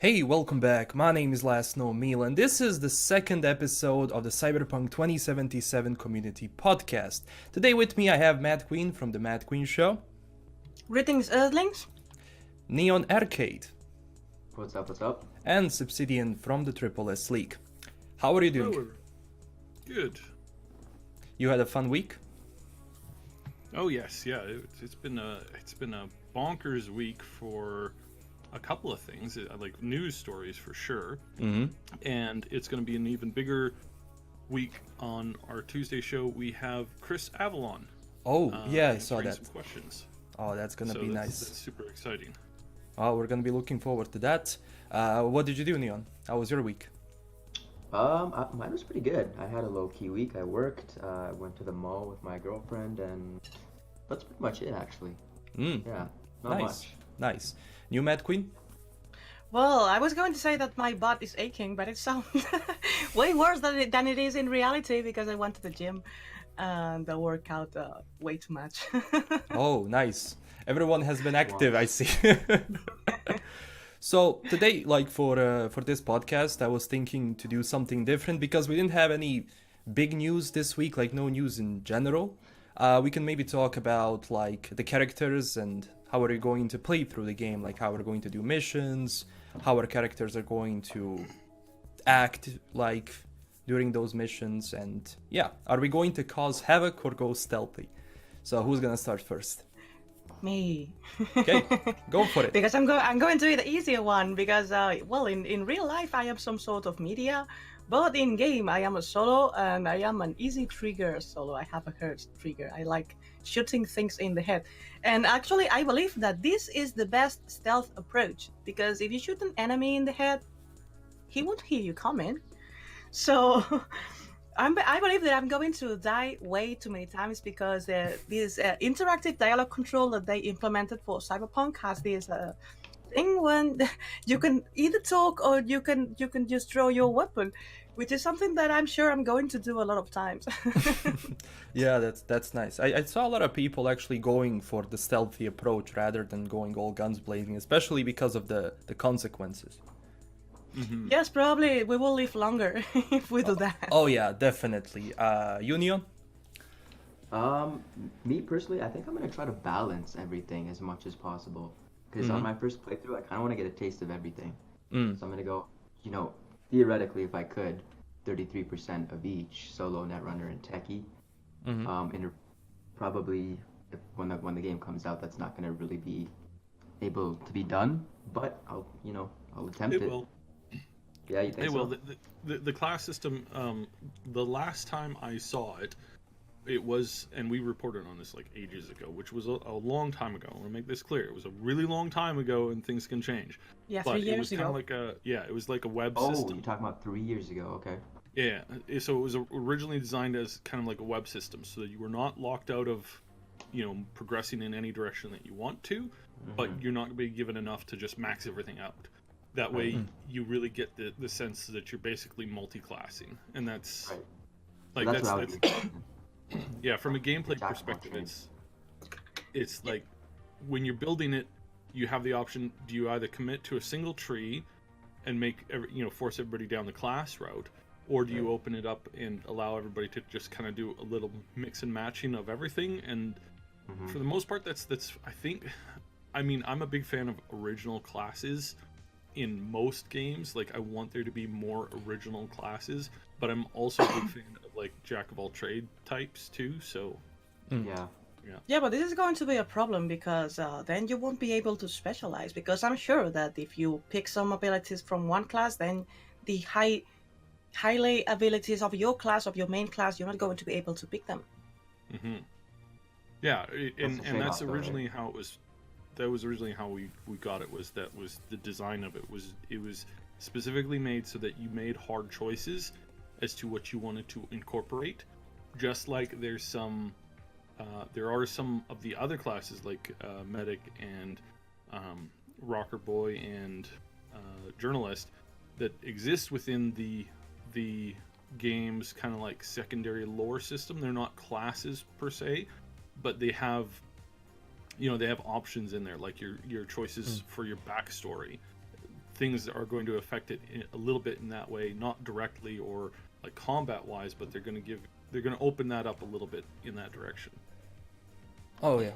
Hey, welcome back. My name is LastKnownMeal, and this is the second episode of the Cyberpunk 2077 Community Podcast. Today with me I have MadQueen from the MadQueenShow. Greetings, Earthlings. TheNeonArcade. What's up? And Subsidian from the TripleSLeague. How are you doing? Hello. Good. You had a fun week? Oh yes, yeah. It's been a bonkers week for a couple of things, like news stories for sure. Mm-hmm. And it's going to be an even bigger week on our Tuesday show. We have Chris Avalon. Oh, yeah, I saw answering that. Some questions. Oh, that's gonna be nice. That's super exciting. Oh, we're gonna be looking forward to that. What did you do, Neon? How was your week? Mine was pretty good. I had a low-key week. I worked, went to the mall with my girlfriend, and that's pretty much it, actually. Yeah, not much. Nice. New Mad Queen? Well, I was going to say that my butt is aching, but it sounds way worse than it is in reality because I went to the gym and I work out way too much. Oh, nice. Everyone has been active, I see. So today, like for this podcast, I was thinking to do something different because we didn't have any big news this week, like no news in general. We can maybe talk about like the characters and how we're going to play through the game, like how we're going to do missions, how our characters are going to act like during those missions, and yeah, are we going to cause havoc or go stealthy? So who's gonna start first? Me. Okay, go for it. Because I'm going to be the easier one because well, in real life I am some sort of media, but in game I am a solo and I am an easy trigger solo. I have a hurt trigger. I like shooting things in the head, and actually I believe that this is the best stealth approach because if you shoot an enemy in the head, he won't hear you coming. So I believe that I'm going to die way too many times because this interactive dialogue control that they implemented for Cyberpunk has this thing when you can either talk or you can just throw your weapon, which is something that I'm sure I'm going to do a lot of times. Yeah, that's nice. I saw a lot of people actually going for the stealthy approach rather than going all guns blazing, especially because of the consequences. Mm-hmm. Yes, probably we will live longer if we do that. Oh yeah, definitely. Union? Me personally, I think I'm gonna try to balance everything as much as possible. Because on my first playthrough, I kind of want to get a taste of everything. So I'm gonna go, theoretically, if I could, 33% of each: solo, netrunner, and techie. And probably when the game comes out, that's not gonna really be able to be done. But I'll attempt it. It will. Yeah, you think It so? will. The class system. The last time I saw it, it was, and we reported on this like ages ago, which was a long time ago. I want to make this clear. It was a really long time ago, and things can change. Yeah, But 3 years it was kind ago. of like it was like a web Oh, system. you're talking about 3 years ago, okay. Yeah, so it was originally designed as kind of like a web system, so that you were not locked out of, progressing in any direction that you want to, but you're not going to be given enough to just max everything out. That way, you really get the sense that you're basically multi-classing, and that's Right. like So what I would do. yeah. From a gameplay Jack perspective, functions. it's like when you're building it, you have the option: do you either commit to a single tree and force everybody down the class route, or do you open it up and allow everybody to just kind of do a little mix and matching of everything? And for the most part, that's I think, I'm a big fan of original classes in most games. Like, I want there to be more original classes, but I'm also a big fan of like jack of all trade types too. So Yeah. Yeah, but this is going to be a problem because then you won't be able to specialize. Because I'm sure that if you pick some abilities from one class, then the highly abilities of your class, of your main class, you're not going to be able to pick them. yeah, That's a and that's trade-off, though, originally how it was. That was originally how we got it. That was the design of it. It was specifically made so that you made hard choices as to what you wanted to incorporate. Just like there are some of the other classes like medic and rocker boy and journalist that exist within the game's kind of like secondary lore system. They're not classes per se, but they have options in there, like your choices for your backstory. things are going to affect it a little bit in that way, not directly or like combat wise, but they're going to open that up a little bit in that direction. Oh yeah,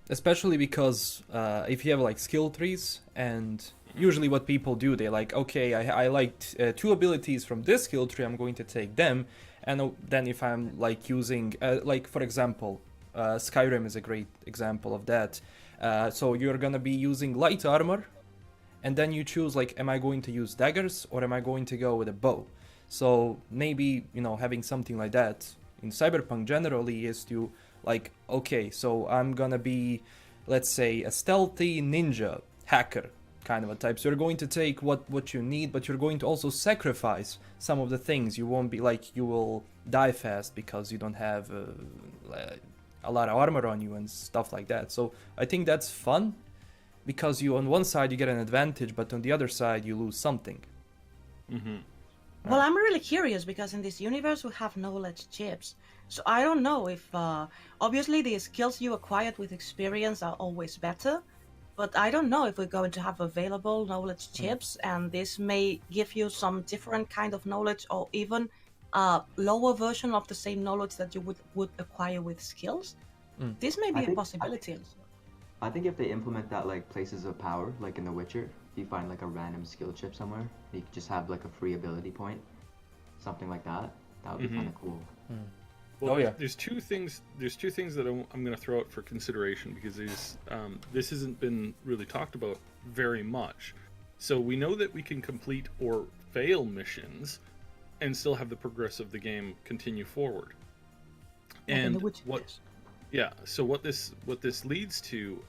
especially because if you have like skill trees, and usually what people do, they like, okay, I liked 2 abilities from this skill tree, I'm going to take them. And then if I'm like using like for example, Skyrim is a great example of that. So you're gonna be using light armor, and then you choose like, am I going to use daggers or am I going to go with a bow? So maybe, you know, having something like that in Cyberpunk generally is to like, okay, so I'm gonna be, let's say, a stealthy ninja hacker kind of a type. So you're going to take what you need, but you're going to also sacrifice some of the things. You won't be like, you will die fast because you don't have a lot of armor on you and stuff like that. So I think that's fun, because you, on one side you get an advantage, but on the other side you lose something. Mm-hmm. Well, I'm really curious because in this universe we have knowledge chips. So I don't know if, obviously the skills you acquired with experience are always better, but I don't know if we're going to have available knowledge chips, and this may give you some different kind of knowledge, or even a lower version of the same knowledge that you would acquire with skills. This may be a possibility. I think if they implement that like places of power, like in The Witcher, if you find like a random skill chip somewhere, you could just have like a free ability point, something like that. That would be kind of cool. Well, there's two things that I'm going to throw out for consideration, because this hasn't been really talked about very much. So we know that we can complete or fail missions and still have the progress of the game continue forward. And so what this leads to,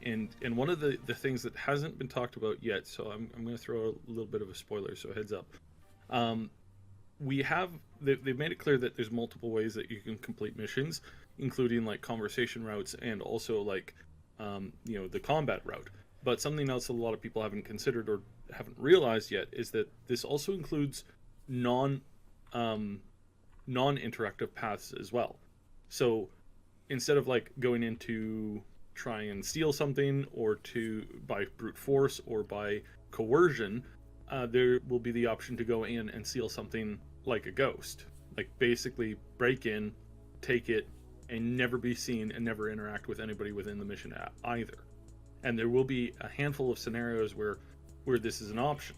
and one of the things that hasn't been talked about yet, so I'm going to throw a little bit of a spoiler, so heads up. They've made it clear that there's multiple ways that you can complete missions, including like conversation routes and also like the combat route. But something else that a lot of people haven't considered or haven't realized yet is that this also includes non-interactive paths as well. So instead of like going in to try and steal something, or to by brute force or by coercion, there will be the option to go in and steal something like a ghost, like basically break in, take it, and never be seen and never interact with anybody within the mission either. And there will be a handful of scenarios where this is an option.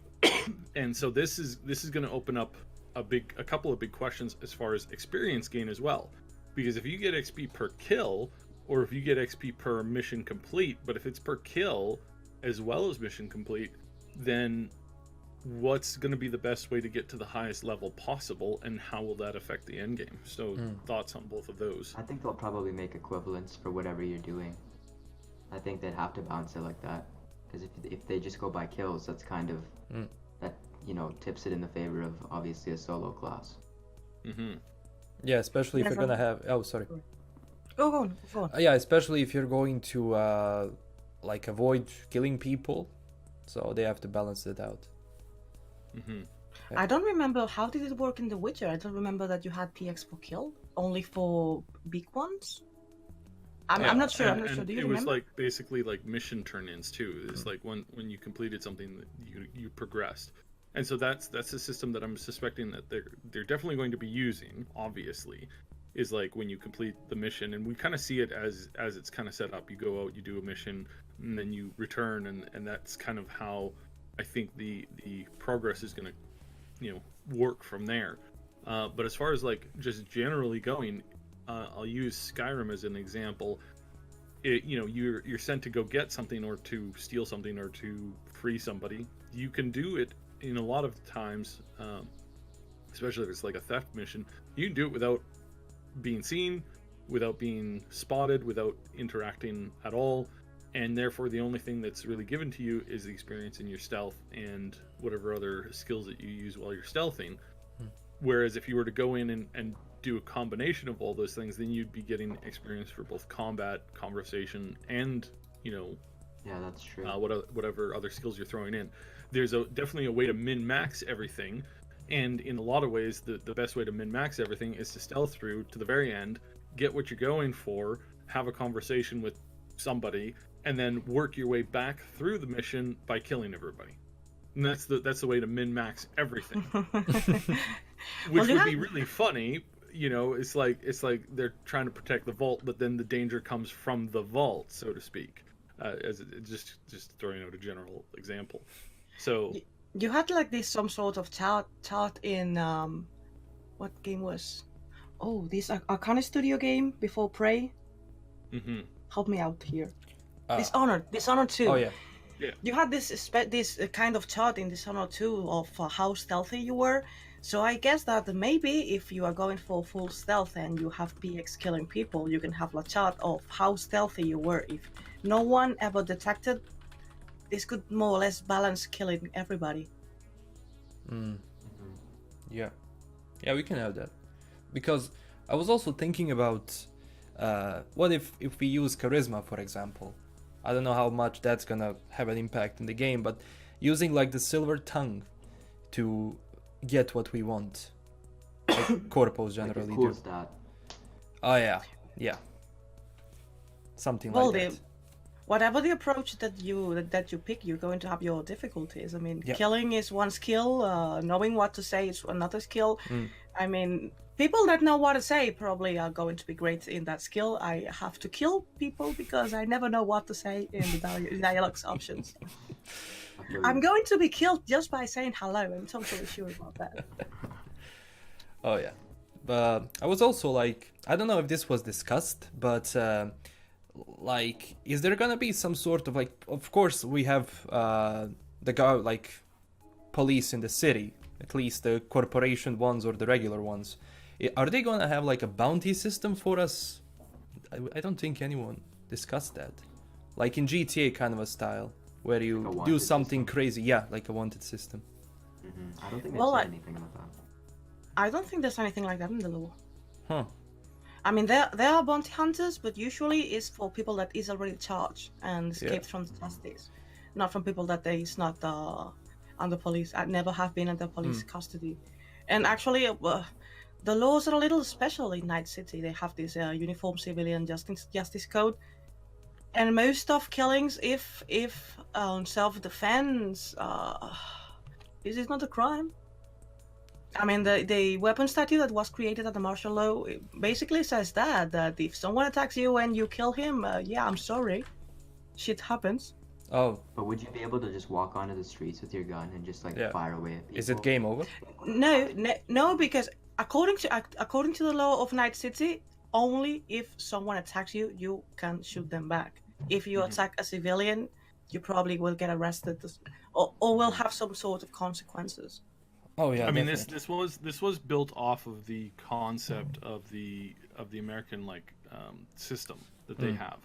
And so this is going to open up a couple of big questions as far as experience gain as well, because if you get XP per kill, or if you get XP per mission complete, but if it's per kill as well as mission complete, then what's going to be the best way to get to the highest level possible, and how will that affect the end game? So thoughts on both of those? I think they'll probably make equivalents for whatever you're doing. I think they'd have to balance it like that, because if they just go by kills, that's kind of that tips it in the favor of obviously a solo class. Yeah, especially if you're gonna have Go on. Yeah, especially if you're going to like avoid killing people, so they have to balance it out. I don't remember, how did it work in The Witcher? I don't remember that you had PX per kill, only for big ones. I'm not sure. Do you remember? It was like basically like mission turn-ins too. It's like when you completed something that you progressed, and so that's a system that I'm suspecting that they're definitely going to be using. Obviously, is like when you complete the mission, and we kind of see it as it's kind of set up. You go out, you do a mission, and then you return, and that's kind of how I think the progress is going to work from there. But as far as like just generally going, I'll use Skyrim as an example. You're sent to go get something, or to steal something, or to free somebody. You can do it in a lot of times, especially if it's like a theft mission. You can do it without being seen, without being spotted, without interacting at all, and therefore the only thing that's really given to you is the experience in your stealth and whatever other skills that you use while you're stealthing. Whereas if you were to go in and do a combination of all those things, then you'd be getting experience for both combat, conversation, and that's true. Whatever other skills you're throwing in. There's definitely a way to min-max everything, and in a lot of ways the best way to min-max everything is to stealth through to the very end, get what you're going for, have a conversation with somebody, and then work your way back through the mission by killing everybody. And that's the way to min-max everything. Well, Which would be really funny. It's like they're trying to protect the vault, but then the danger comes from the vault, so to speak. Just throwing out a general example. So you had like this some sort of chart in what game was? Oh, this Arcane Studio game before Prey. Help me out here. Dishonored 2. Oh yeah. Yeah. You had this kind of chart in Dishonored 2 of how stealthy you were. So I guess that maybe if you are going for full stealth and you have PX killing people, you can have a chart of how stealthy you were. If no one ever detected, this could more or less balance killing everybody. Yeah, we can have that. Because I was also thinking about what if we use charisma, for example. I don't know how much that's gonna have an impact in the game, but using like the silver tongue to get what we want, like corpos generally do. Stat. Oh yeah, something like that. Whatever the approach that you pick, you're going to have your difficulties. I mean, killing is one skill. Knowing what to say is another skill. I mean, people that know what to say probably are going to be great in that skill. I have to kill people because I never know what to say in the dialogues options. I'm going to be killed just by saying hello. I'm totally sure about that. Oh yeah, but I was also like, I don't know if this was discussed, but like, is there gonna be some sort of like, of course we have the guy like police in the city, at least the corporation ones or the regular ones. Are they gonna have like a bounty system for us? I don't think anyone discussed that. Like in GTA kind of a style, where you do something crazy. Yeah, like a wanted system. I don't think they said anything about that. I don't think there's anything like that in the law. Huh. I mean, there are bounty hunters, but usually it's for people that is already charged and escaped from justice, not from people that is not under police. I never have been under police custody. And actually, the laws are a little special in Night City. They have this uniform civilian justice code, and most of killings, if self-defense, this is not a crime. I mean, the weapon statute that was created at the martial law basically says that if someone attacks you and you kill him, I'm sorry, shit happens. Oh. But would you be able to just walk onto the streets with your gun and just fire away at people? Is it game over? No, because according to the law of Night City, only if someone attacks you, you can shoot them back. If you attack a civilian, you probably will get arrested or will have some sort of consequences. Oh yeah. I mean, this was built off of the concept of the American system that they have,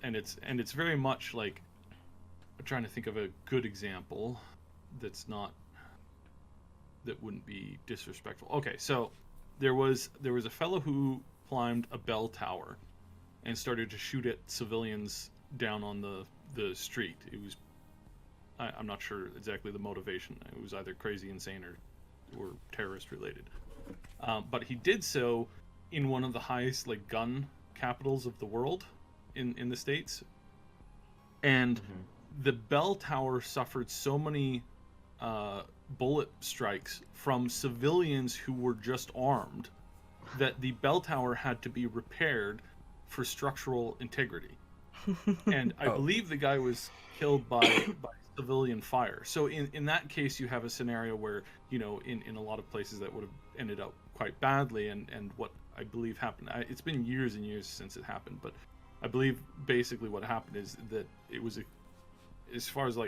and it's very much like, I'm trying to think of a good example that wouldn't be disrespectful. Okay, so there was a fellow who climbed a bell tower and started to shoot at civilians down on the street. It was, I'm not sure exactly the motivation. It was either crazy, insane, or terrorist related. But he did so in one of the highest gun capitals of the world, in the States. And the bell tower suffered so many bullet strikes from civilians who were just armed that the bell tower had to be repaired for structural integrity. And I believe the guy was killed by civilian fire. So in that case, you have a scenario where, in a lot of places that would have ended up quite badly, and what I believe happened, it's been years and years since it happened, but I believe basically what happened is that it was as far as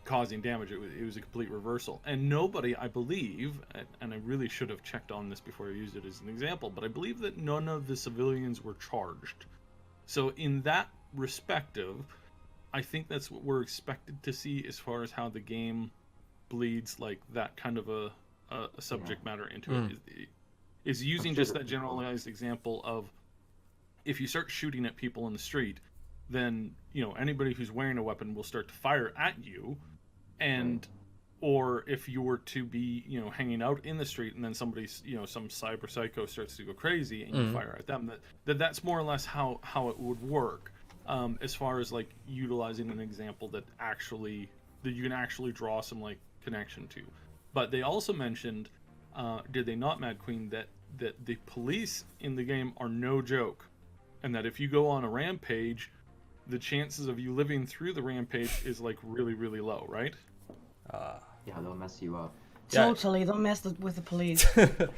causing damage, it was a complete reversal. And nobody, I believe, and I really should have checked on this before I used it as an example, but I believe that none of the civilians were charged. So in that respective, I think that's what we're expected to see as far as how the game bleeds that kind of a subject matter into it. Is using just that generalized example of, if you start shooting at people in the street, then anybody who's wearing a weapon will start to fire at you, and or if you were to be hanging out in the street and then somebody's some cyber psycho starts to go crazy and you fire at them, that's more or less how it would work, as far as utilizing an example that actually that you can actually draw some like connection to. But they also mentioned, did they not, Mad Queen, that the police in the game are no joke, and that if you go on a rampage, the chances of you living through the rampage is like really, really low, right? Yeah, they'll mess you up. Totally, don't mess with the police.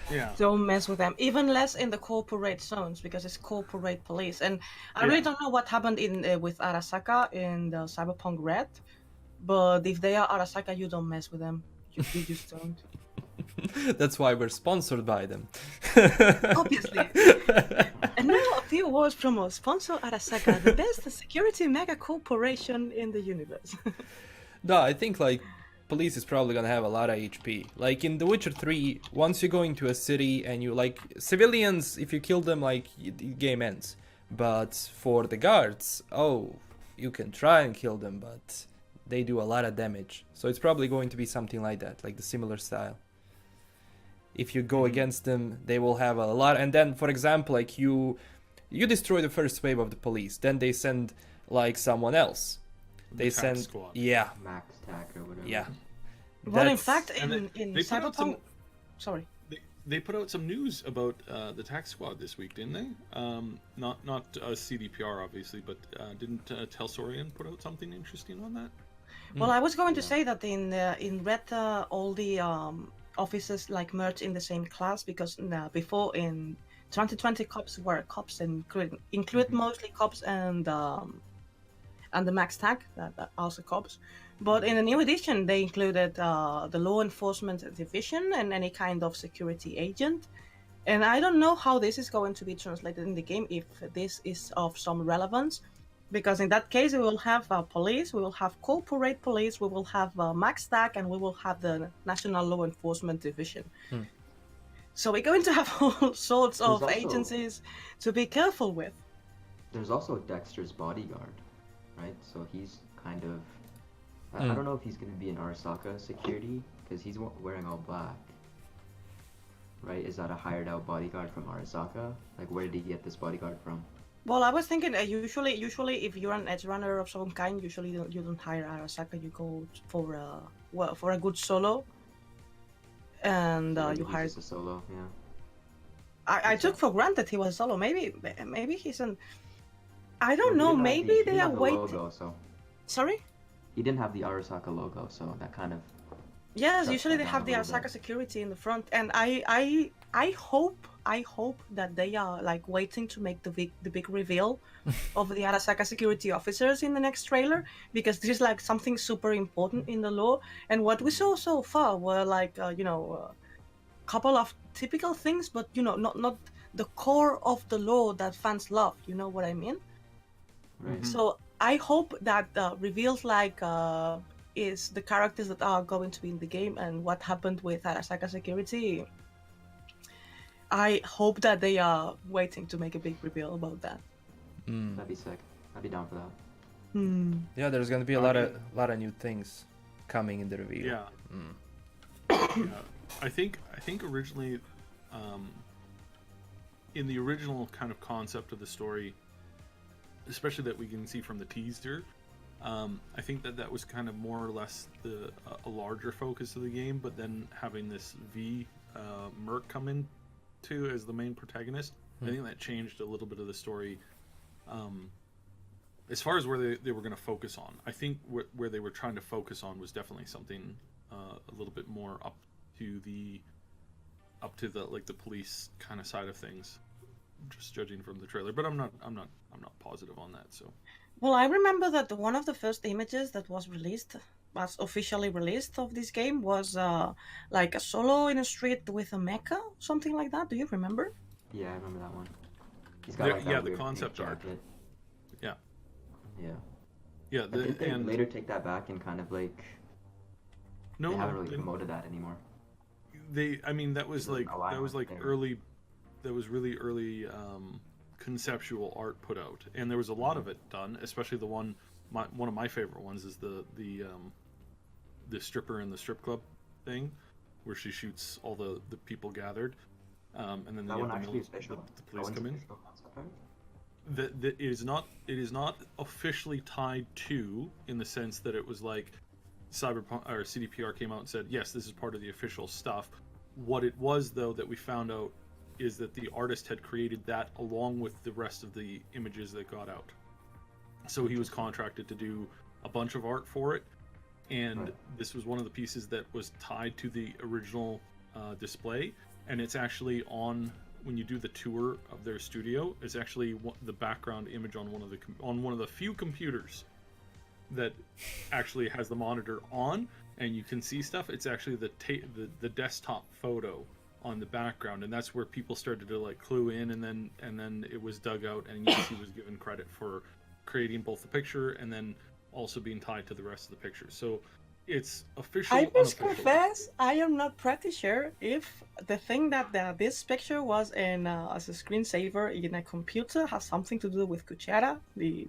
Yeah. Don't mess with them. Even less in the corporate zones, because it's corporate police. And I really don't know what happened in with Arasaka in the Cyberpunk Red, but if they are Arasaka, you don't mess with them. You just don't. That's why we're sponsored by them. Obviously. And now a few words from our sponsor, Arasaka, the best security mega corporation in the universe. No, I think like police is probably gonna have a lot of HP. Like in The Witcher 3, once you go into a city and you like civilians, if you kill them, like the game ends. But for the guards, you can try and kill them, but they do a lot of damage. So it's probably going to be something like that, like the similar style. If you go against them, they will have a lot. And then, for example, like you destroy the first wave of the police, then they send like someone else. They send squad. Yeah. Max tack or whatever. Yeah. Well, in That's- fact, And in they put out Cyberpunk... Sorry. They put out some news about the tax squad this week, didn't they? Not CDPR obviously, but didn't Telsorian put out something interesting on that? Well, I was going to say that in Red, all the officers like merge in the same class, because before in 2020 cops were cops and include mostly cops and the max tag that are also cops. But in the new edition, they included the law enforcement division and any kind of security agent. And I don't know how this is going to be translated in the game, if this is of some relevance. Because in that case, we will have police, we will have corporate police, we will have max tag, and we will have the National Law Enforcement Division. So we're going to have all sorts of also- agencies to be careful with. There's also Dexter's bodyguard, right? So he's kind of... I don't know if he's going to be in Arasaka security, because he's wearing all black. Right? Is that a hired out bodyguard from Arasaka? Like, where did he get this bodyguard from? Well, I was thinking usually if you're an edge runner of some kind, usually you don't hire Arasaka. You go for a good solo, and So maybe you he's hire. just a solo, yeah. I took for granted he was solo. Maybe he's an. I don't Well, know. he didn't have Maybe he they didn't are have the waiting. logo, so Sorry. he didn't have the Arasaka logo, so that kind of... Yes, Shut usually that they down have a the little Arasaka bit. security in the front, and I hope that they are like waiting to make the big reveal of the Arasaka security officers in the next trailer, because this is like something super important in the lore. And what we saw so far were like couple of typical things, but not the core of the lore that fans love. You know what I mean? Right. So I hope that reveals like is the characters that are going to be in the game and what happened with Arasaka security. I hope that they are waiting to make a big reveal about that. That'd be sick. I'd be down for that. Yeah, there's gonna be a lot of new things coming in the reveal. Yeah. Yeah. I think originally, in the original kind of concept of the story, especially that we can see from the teaser, I think that was kind of more or less a larger focus of the game. But then having this Merc come in too as the main protagonist, I think that changed a little bit of the story. As far as where they were going to focus on, I think where they were trying to focus on was definitely something a little bit more up to the like the police kind of side of things, just judging from the trailer. But I'm not positive on that. So. Well, I remember that one of the first images that was officially released of this game was like a solo in a street with a mecha, something like that. Do you remember? Yeah, I remember that one. He's got like that the weird concept pink art. jacket. Yeah. Yeah. Yeah. Didn't they later take that back and kind of like... No, they haven't really promoted that anymore. I mean, that was like thing. early. That was really early conceptual art put out, and there was a lot of it done. Especially the one of my favorite ones is the stripper in the strip club thing, where she shoots all the people gathered, and then That one actually the police one's come in. official concept art? It is not officially tied to, in the sense that it was like Cyberpunk or CDPR came out and said, yes, this is part of the official stuff. What it was, though, that we found out is that the artist had created that along with the rest of the images that got out. So he was contracted to do a bunch of art for it, and this was one of the pieces that was tied to the original display, and it's actually on, when you do the tour of their studio, it's actually the background image on one of the few computers that actually has the monitor on, and you can see stuff. It's actually the desktop photo on the background, and that's where people started to like clue in, and then it was dug out, and yes, he was given credit for creating both the picture and then also being tied to the rest of the picture. So it's official. I must confess, I am not pretty sure if the thing that this picture was in as a screensaver in a computer has something to do with Kuchera, the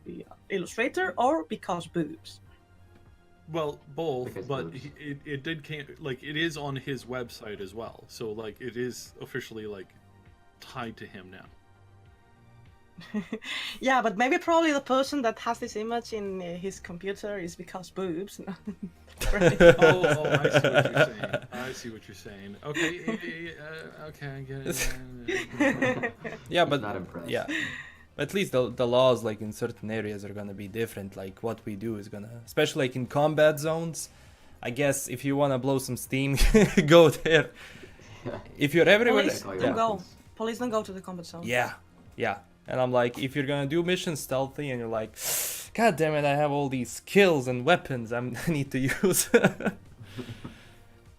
illustrator, or because boobs. Well, both, but it is on his website as well. So like it is officially like tied to him now. Yeah, but maybe probably the person that has this image in his computer is because boobs. Oh, I see what you're saying. Okay, okay, I get it. Yeah, but Not impressed. yeah, at least the laws like in certain areas are gonna be different. Like what we do is gonna, especially like in combat zones. I guess if you wanna blow some steam, go there. If you're everywhere, Police don't go to the combat zone. Yeah. And I'm like, if you're gonna do mission stealthy and you're like, God damn it, I have all these skills and weapons I need to use.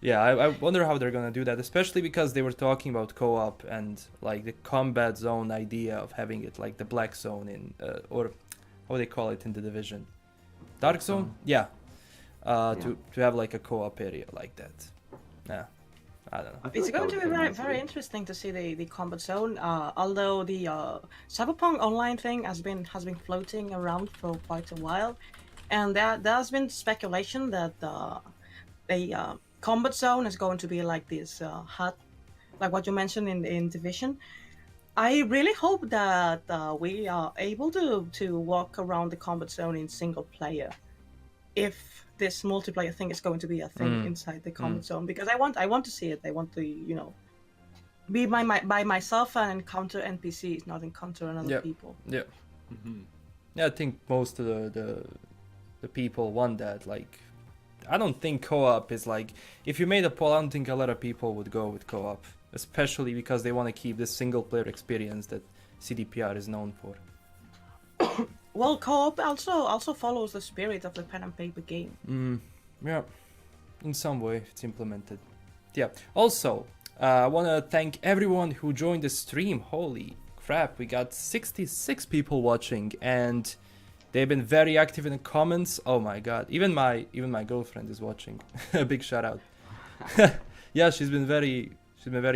Yeah, I wonder how they're gonna do that, especially because they were talking about co-op and like the combat zone idea of having it like the black zone in, or how do they call it in the Division? Dark zone? Yeah. To have like a co-op area like that. Yeah. I don't know. It's going to be very interesting to see the combat zone. Although the Cyberpunk online thing has been floating around for quite a while, and there has been speculation that the combat zone is going to be like this hut, like what you mentioned in Division. I really hope that we are able to walk around the combat zone in single player, if this multiplayer thing is going to be a thing inside the combat zone, because I want to see it. I want to be by myself and encounter NPCs, not encounter another people. Yeah. Mm-hmm. Yeah, I think most of the people want that. Like, I don't think co-op is like, if you made a poll, I don't think a lot of people would go with co-op, especially because they want to keep this single player experience that CDPR is known for. Well, co-op also follows the spirit of the pen and paper game. Yeah, in some way it's implemented. Yeah. Also, I want to thank everyone who joined the stream. Holy crap, we got 66 people watching, and they've been very active in the comments. Oh my god, even my girlfriend is watching. A big shout out. Yeah, she's been very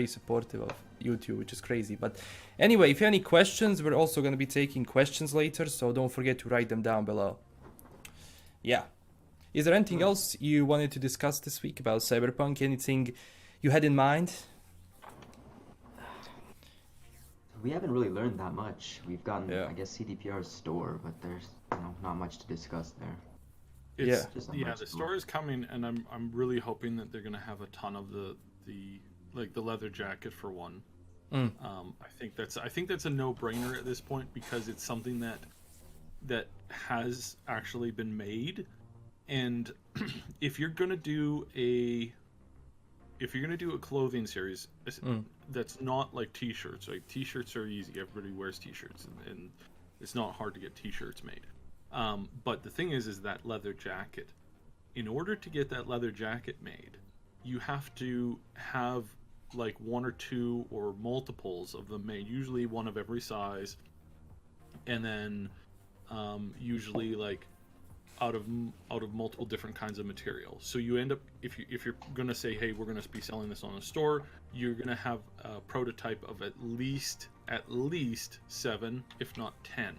supportive of YouTube, which is crazy. But anyway, if you have any questions, we're also going to be taking questions later, so don't forget to write them down below. Yeah. Is there anything else you wanted to discuss this week about Cyberpunk? Anything you had in mind? We haven't really learned that much. We've gotten, Yeah. I guess, CDPR's store, but there's not much to discuss there. The store is coming, and I'm really hoping that they're gonna have a ton of the leather jacket for one. I think that's a no-brainer at this point, because it's something that has actually been made, and if you're gonna do a clothing series that's not like t-shirts, like t-shirts are easy, everybody wears t-shirts, and it's not hard to get t-shirts made. But the thing is that leather jacket, in order to get that leather jacket made, you have to have like one or two or multiples of them made, usually one of every size, and then usually like out of multiple different kinds of material. So you end up, if you're gonna say, hey, we're gonna be selling this on a store, you're gonna have a prototype of at least 7, if not 10,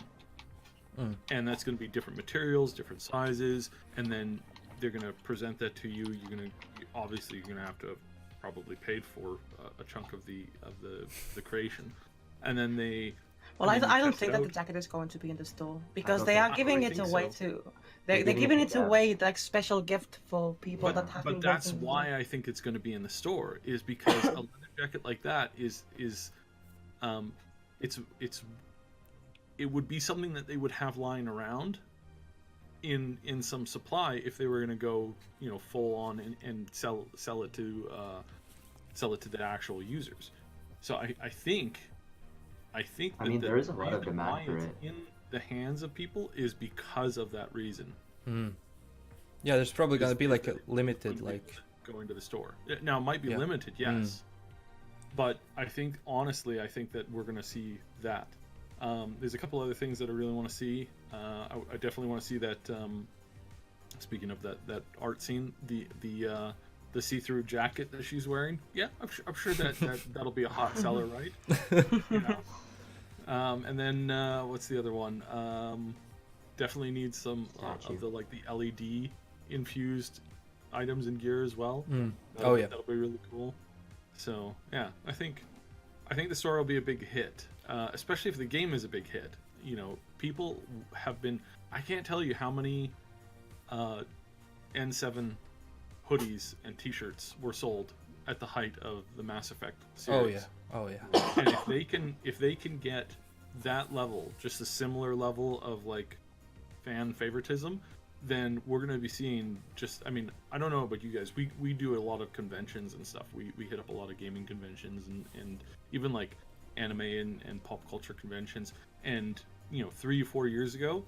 and that's gonna be different materials, different sizes, and then they're gonna present that to you. You're gonna have to have probably paid for a chunk of the creation, and then Well, I mean, I don't test it think that the out. jacket is going to be in the store because don't they are think- giving I it think away so. to. They're giving it away like special gift for people that have been But that's working. why I think it's going to be in the store, is because a leather jacket like that is it would be something that they would have lying around in some supply if they were going to go, you know, full on and sell it to the actual users. So I think I that mean, the there is a lot of reason why demand for it's it. in the hands of people is because of that reason. Yeah, there's probably gonna Is- be like a is that limited, wouldn't be like going to the store. Now it might be Yeah. limited, yes, but I think honestly, I think that we're going to see that. There's a couple other things that I really want to see. I definitely want to see that. Speaking of that art scene, the see-through jacket that she's wearing. Yeah, I'm sure that'll be a hot seller, right? You know. And then what's the other one? Definitely need some of the LED infused items and gear as well. That'll be really cool. So yeah, I think the store will be a big hit, especially if the game is a big hit. You know, people have been. I can't tell you how many N7 hoodies and T-shirts were sold at the height of the Mass Effect series. Oh yeah. And if they can get that level, just a similar level of like fan favoritism, then we're going to be seeing I mean, I don't know about you guys. We do a lot of conventions and stuff. We hit up a lot of gaming conventions and even like anime and pop culture conventions. And, you know, 3 or 4 years ago,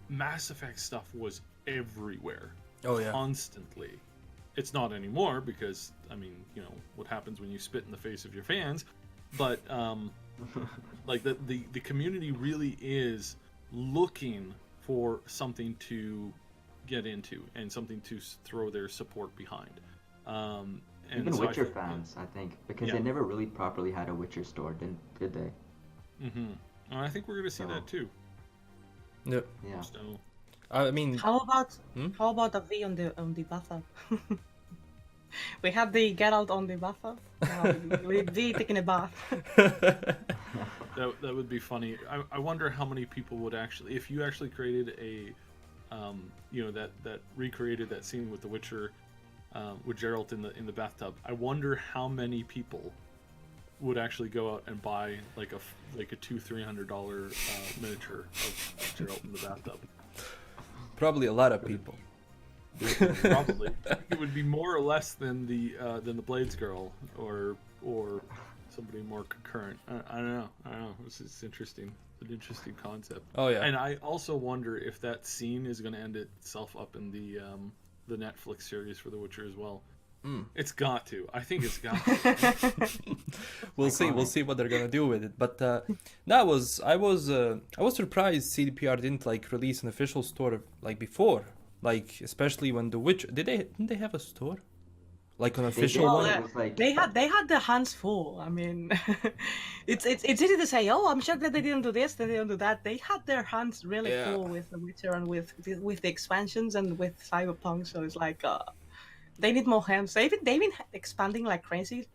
Mass Effect stuff was everywhere. Oh yeah. Constantly. It's not anymore because, I mean, you know, what happens when you spit in the face of your fans. But, like, the community really is looking for something to get into and something to throw their support behind. And Even so Witcher fans, I think, because they never really properly had a Witcher store, did they? Mm-hmm. And I think we're going to see that too. Yeah. Yeah. So, I mean, How about the V on the bathtub? We had the Geralt on the bathtub. Now we V taking a bath. that would be funny. I wonder how many people would actually, if you actually created a, you know, that recreated that scene with The Witcher, with Geralt in the bathtub. I wonder how many people would actually go out and buy like a $200-300 miniature of Geralt in the bathtub. probably a lot of people. Probably it would be more or less than the Blades girl or somebody more concurrent. I don't know. It's interesting. It's an interesting concept. Oh yeah. And I also wonder if that scene is going to end itself up in the Netflix series for The Witcher as well. It's got to. I think it's got to. We'll see what they're gonna do with it. But I was surprised CDPR didn't like release an official store like before. Like especially when The Witcher didn't they have a store? Like an official did. one? Well, it was like- They had their hands full. I mean, it's easy to say, oh, I'm sure that they didn't do this, they didn't do that. They had their hands really Yeah. full with The Witcher and with the expansions and with Cyberpunk. So it's like they need more hands. They've been expanding like crazy,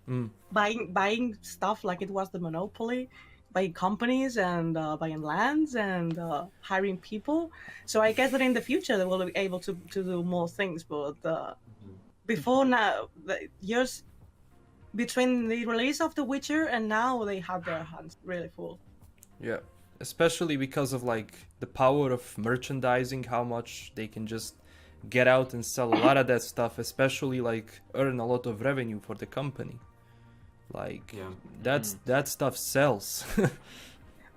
buying stuff like it was the monopoly, buying companies and buying lands and hiring people. So I guess that in the future they will be able to do more things, but. Before now, the years between the release of The Witcher and now, they have their hands really full. Yeah, especially because of like the power of merchandising, how much they can just get out and sell a lot of that stuff, especially like earn a lot of revenue for the company. Like that stuff sells.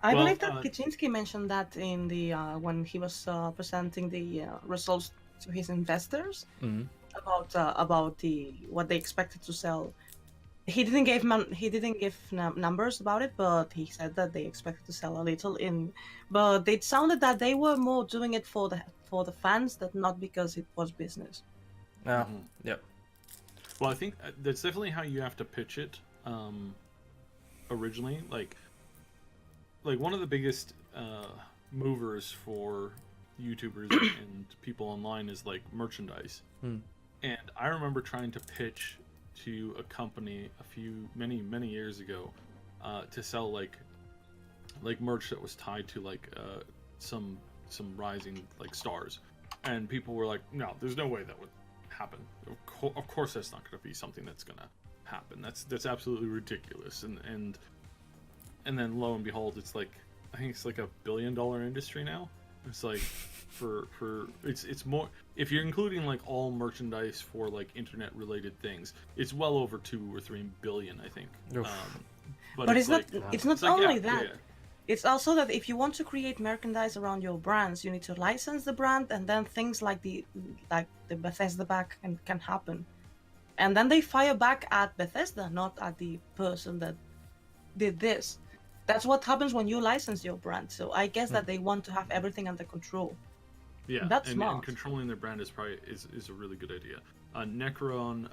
I believe that Kaczynski mentioned that in the when he was presenting the results to his investors. About what they expected to sell. He didn't give numbers about it, but he said that they expected to sell a little but it sounded that they were more doing it for the fans, that not because it was business. Yep. Well, I think that's definitely how you have to pitch it. Originally, like one of the biggest movers for YouTubers and people online is like merchandise. And I remember trying to pitch to a company many years ago to sell like like merch that was tied to like some rising like stars, and people were like, no, there's no way that would happen. Of course that's not going to be something that's going to happen. That's absolutely ridiculous. And then lo and behold, it's like, I think it's like $1 billion industry now. It's like it's more, if you're including like all merchandise for like internet related things, it's well over 2 or 3 billion, I think. But it's not like, it's not it's like, only yeah, that. yeah. It's also that if you want to create merchandise around your brands, you need to license the brand, and then things like the Bethesda back can happen. And then they fire back at Bethesda, not at the person that did this. That's what happens when you license your brand. So I guess that they want to have everything under control. Yeah, that's and smart. controlling their brand is probably is a really good idea. Necron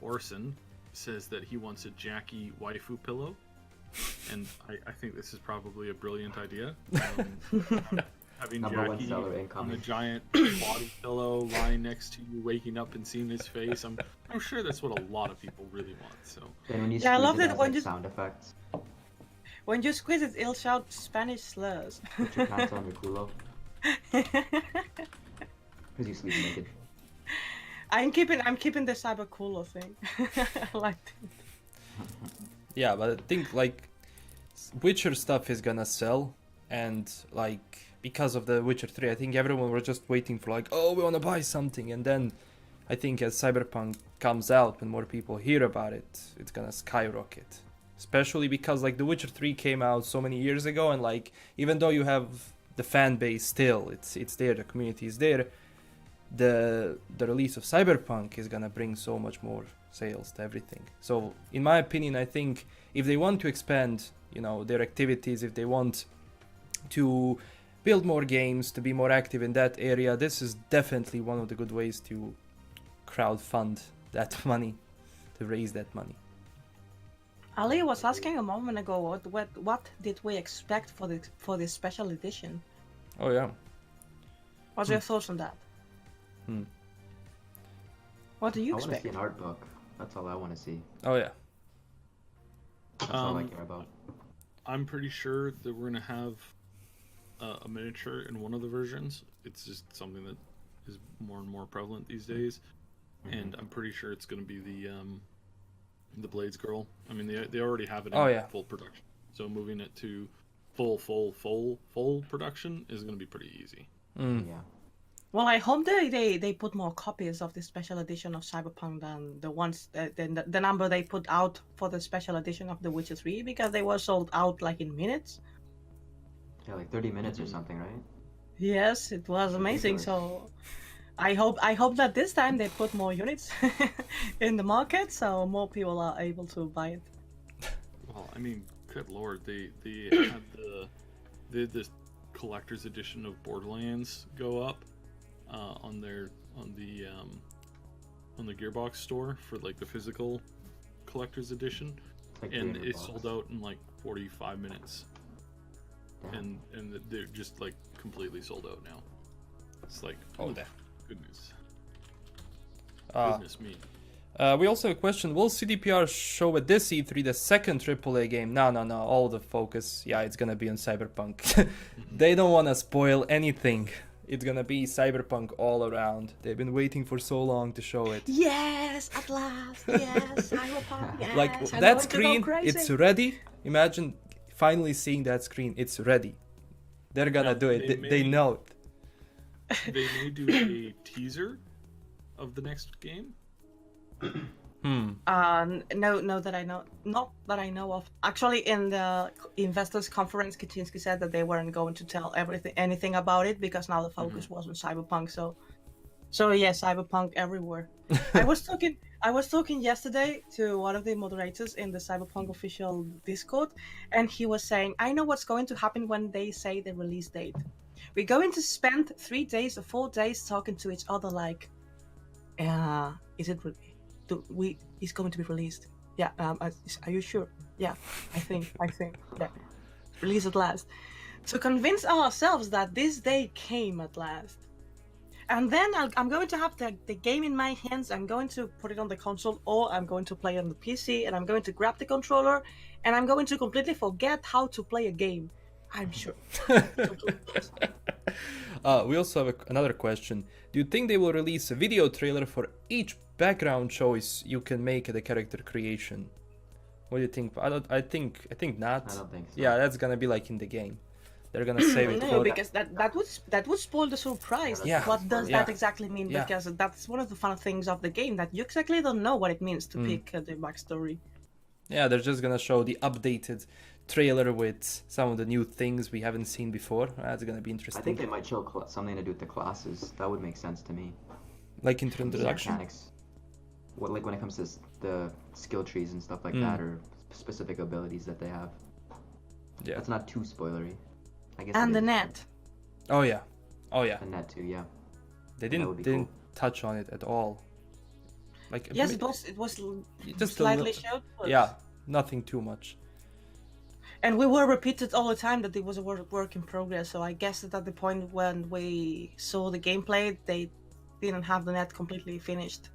Orson says that he wants a Jackie waifu pillow, and I think this is probably a brilliant idea. Having Jackie on a giant body pillow lying next to you, waking up and seeing his face. I'm sure that's what a lot of people really want. So yeah, I love that when you sound effects. When you squeeze it, it'll shout Spanish slurs. Put your pants on your culo. Because you sleep naked. I'm keeping the cyber culo thing. I like it. Yeah, but I think like Witcher stuff is gonna sell, and like because of the Witcher 3, I think everyone was just waiting for like, oh, we wanna buy something, and then I think as Cyberpunk comes out and more people hear about it, it's gonna skyrocket. Especially because like The Witcher 3 came out so many years ago, and like even though you have the fan base still, it's there, the community is there, the release of Cyberpunk is gonna bring so much more sales to everything. So in my opinion, I think if they want to expand, you know, their activities, if they want to build more games, to be more active in that area, this is definitely one of the good ways to crowdfund that money, to raise that money. Ali was asking a moment ago, what did we expect for this special edition? Oh yeah. What's your thoughts on that? What do you expect? I want to see an art book. That's all I want to see. Oh yeah. That's all I care about. I'm pretty sure that we're gonna have a miniature in one of the versions. It's just something that is more and more prevalent these days, and I'm pretty sure it's gonna be the Blades girl. I mean, they already have it in full production, so moving it to full production is gonna be pretty easy. Yeah. Well, I hope they put more copies of the special edition of Cyberpunk than the ones the number they put out for the special edition of The Witcher 3, because they were sold out like in minutes. Yeah, like 30 minutes or something, right? Yes, it was amazing. So I hope that this time they put more units in the market, so more people are able to buy it. Well, I mean, good lord, they had the collector's edition of Borderlands go up on the Gearbox store for like the physical collector's edition, Like and it $300. sold out in like 45 minutes. And they're just like completely sold out now. It's like, Oh damn. goodness. Uh, Goodness me. We also have a question, will CDPR show at this E3 the second AAA game? No, all the focus, it's gonna be on Cyberpunk. They don't wanna spoil anything. It's gonna be Cyberpunk all around. They've been waiting for so long to show it. Yes, at last. Yes, Cyberpunk. Yes. Like I'm that going to go screen, crazy. it's ready. Imagine finally seeing that screen, it's ready. They're gonna do it. They know it. They may do a teaser of the next game. No, that I know, not that I know of. Actually, in the investors conference, Kaczynski said that they weren't going to tell anything about it, because now the focus was on Cyberpunk. So yeah, Cyberpunk everywhere. I was talking yesterday to one of the moderators in the Cyberpunk official Discord, and he was saying, I know what's going to happen when they say the release date. We're going to spend 3 days or 4 days talking to each other like, is it it's going to be released? Yeah, are you sure? Yeah, I think, yeah. Release at last. To convince ourselves that this day came at last. And then I'm going to have the game in my hands, I'm going to put it on the console, or I'm going to play it on the PC, and I'm going to grab the controller, and I'm going to completely forget how to play a game. I'm sure. We also have another question. Do you think they will release a video trailer for each background choice you can make at the character creation? What do you think? I think not. I don't think so. Yeah, that's gonna be like in the game. They're gonna save it No, for. because that would spoil the surprise. Yeah. What does Yeah. that exactly mean? Yeah. Because that's one of the fun things of the game, that you exactly don't know what it means to pick the backstory. Yeah, they're just gonna show the updated trailer with some of the new things we haven't seen before. That's gonna be interesting. I think they might show something to do with the classes. That would make sense to me. Like into The introduction. mechanics. What, like when it comes to the skill trees and stuff like that, or specific abilities that they have. Yeah. That's not too spoilery. I guess. And it the is. net. Oh yeah. Oh yeah. The net too, yeah. They That would didn't be touch on it at all. Like Yes, it was just a slightly little- showed. But... Yeah, nothing too much. And we were repeated all the time that it was a work in progress. So I guess that at the point when we saw the gameplay, they didn't have the net completely finished.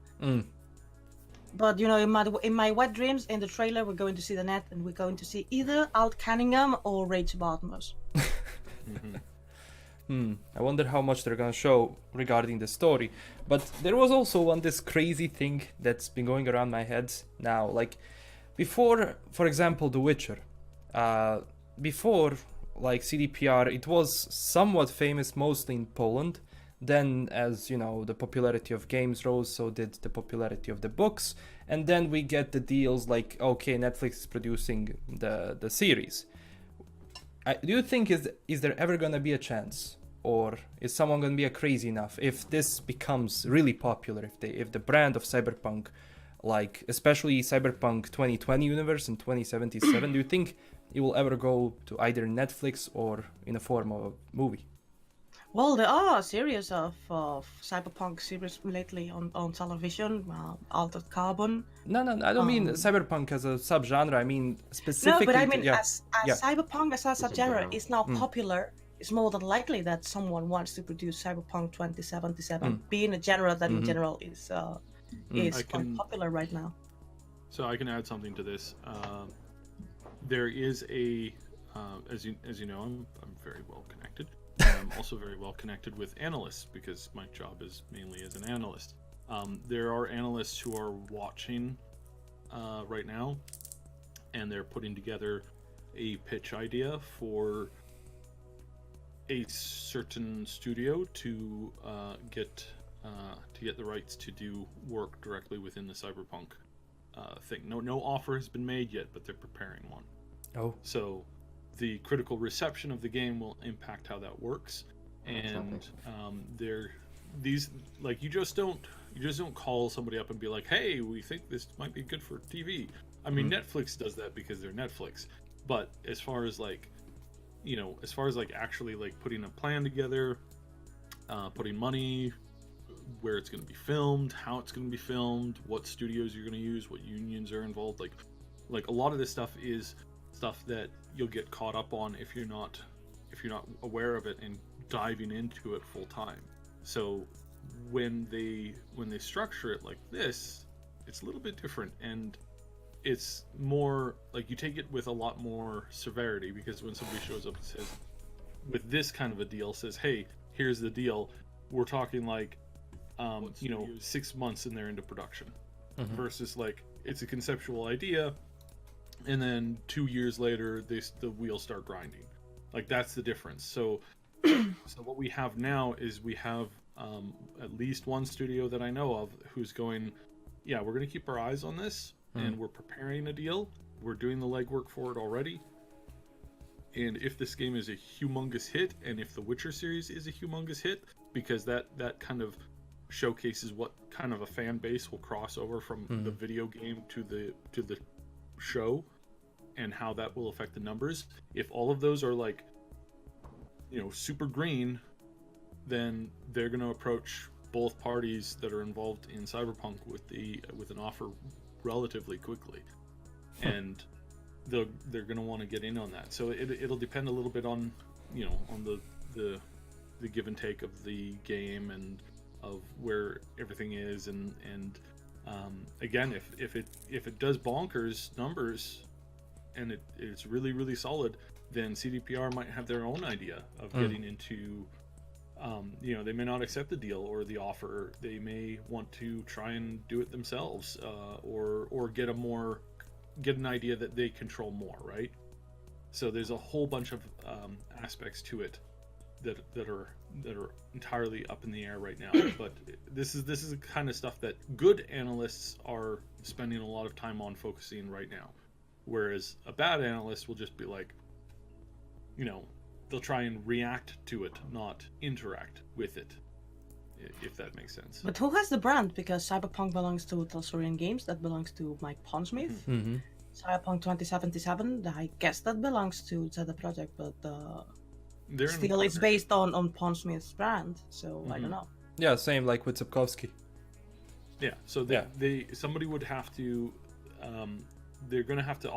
But you know, in my wet dreams, in the trailer, we're going to see the net, and we're going to see either Alt Cunningham or Rage Bottomos. I wonder how much they're gonna show regarding the story. But there was also this crazy thing that's been going around my head now. Like before, for example, The Witcher. Before, like CDPR, it was somewhat famous mostly in Poland. Then, as you know, the popularity of games rose, so did the popularity of the books. And then we get the deals like, okay, Netflix is producing the series. Do you think is there ever gonna be a chance, or is someone gonna be crazy enough if this becomes really popular, if the brand of Cyberpunk, like especially Cyberpunk 2020 universe and 2077, do you think it will ever go to either Netflix or in a form of a movie? Well, there are a series of Cyberpunk series lately on television, Altered Carbon. No, I don't mean Cyberpunk as a subgenre. I mean specifically. No, but I mean, yeah. as Cyberpunk as a subgenre genre. is now popular, it's more than likely that someone wants to produce Cyberpunk 2077, being a genre that in general is quite popular right now. So I can add something to this. There is as you know, I'm very well connected. I'm also very well connected with analysts because my job is mainly as an analyst. There are analysts who are watching right now, and they're putting together a pitch idea for a certain studio to get the rights to do work directly within the Cyberpunk thing. No offer has been made yet, but they're preparing one. Oh. So the critical reception of the game will impact how that works, and these, like, you just don't call somebody up and be like, hey, we think this might be good for TV. I mean, Netflix does that because they're Netflix, but as far as actually like putting a plan together, putting money where it's going to be filmed, how it's going to be filmed, what studios you're going to use, what unions are involved, like a lot of this stuff is stuff that you'll get caught up on if you're not aware of it and diving into it full time. So when they structure it like this, it's a little bit different, and it's more like you take it with a lot more severity, because when somebody shows up and says, with this kind of a deal, says, hey, here's the deal, we're talking like 6 months and they're into production, versus like it's a conceptual idea and then 2 years later the wheels start grinding. Like, that's the difference. So what we have now is we have at least one studio that I know of who's going, yeah, we're going to keep our eyes on this, and we're preparing a deal, we're doing the legwork for it already, and if this game is a humongous hit, and if the Witcher series is a humongous hit, because that kind of showcases what kind of a fan base will cross over from the video game to the show, and how that will affect the numbers. If all of those are like, super green, then they're going to approach both parties that are involved in Cyberpunk with an offer relatively quickly, and they're going to want to get in on that. So it'll depend a little bit on on the give and take of the game and of where everything is, and again, if it does bonkers numbers and it's really, really solid, then CDPR might have their own idea of getting into. They may not accept the deal or the offer. They may want to try and do it themselves, or get an idea that they control more, right? So there's a whole bunch of aspects to it that are entirely up in the air right now. But this is the kind of stuff that good analysts are spending a lot of time on focusing right now, whereas a bad analyst will just be like, they'll try and react to it, not interact with it, if that makes sense. But who has the brand? Because Cyberpunk belongs to Telsorian Games, that belongs to Mike Pondsmith. Mm-hmm. Cyberpunk 2077, I guess that belongs to Zeta Project, but still it's based on Pondsmith's brand, so I don't know. Yeah, same like with Sapkowski. Yeah, so somebody would have to, they're going to have to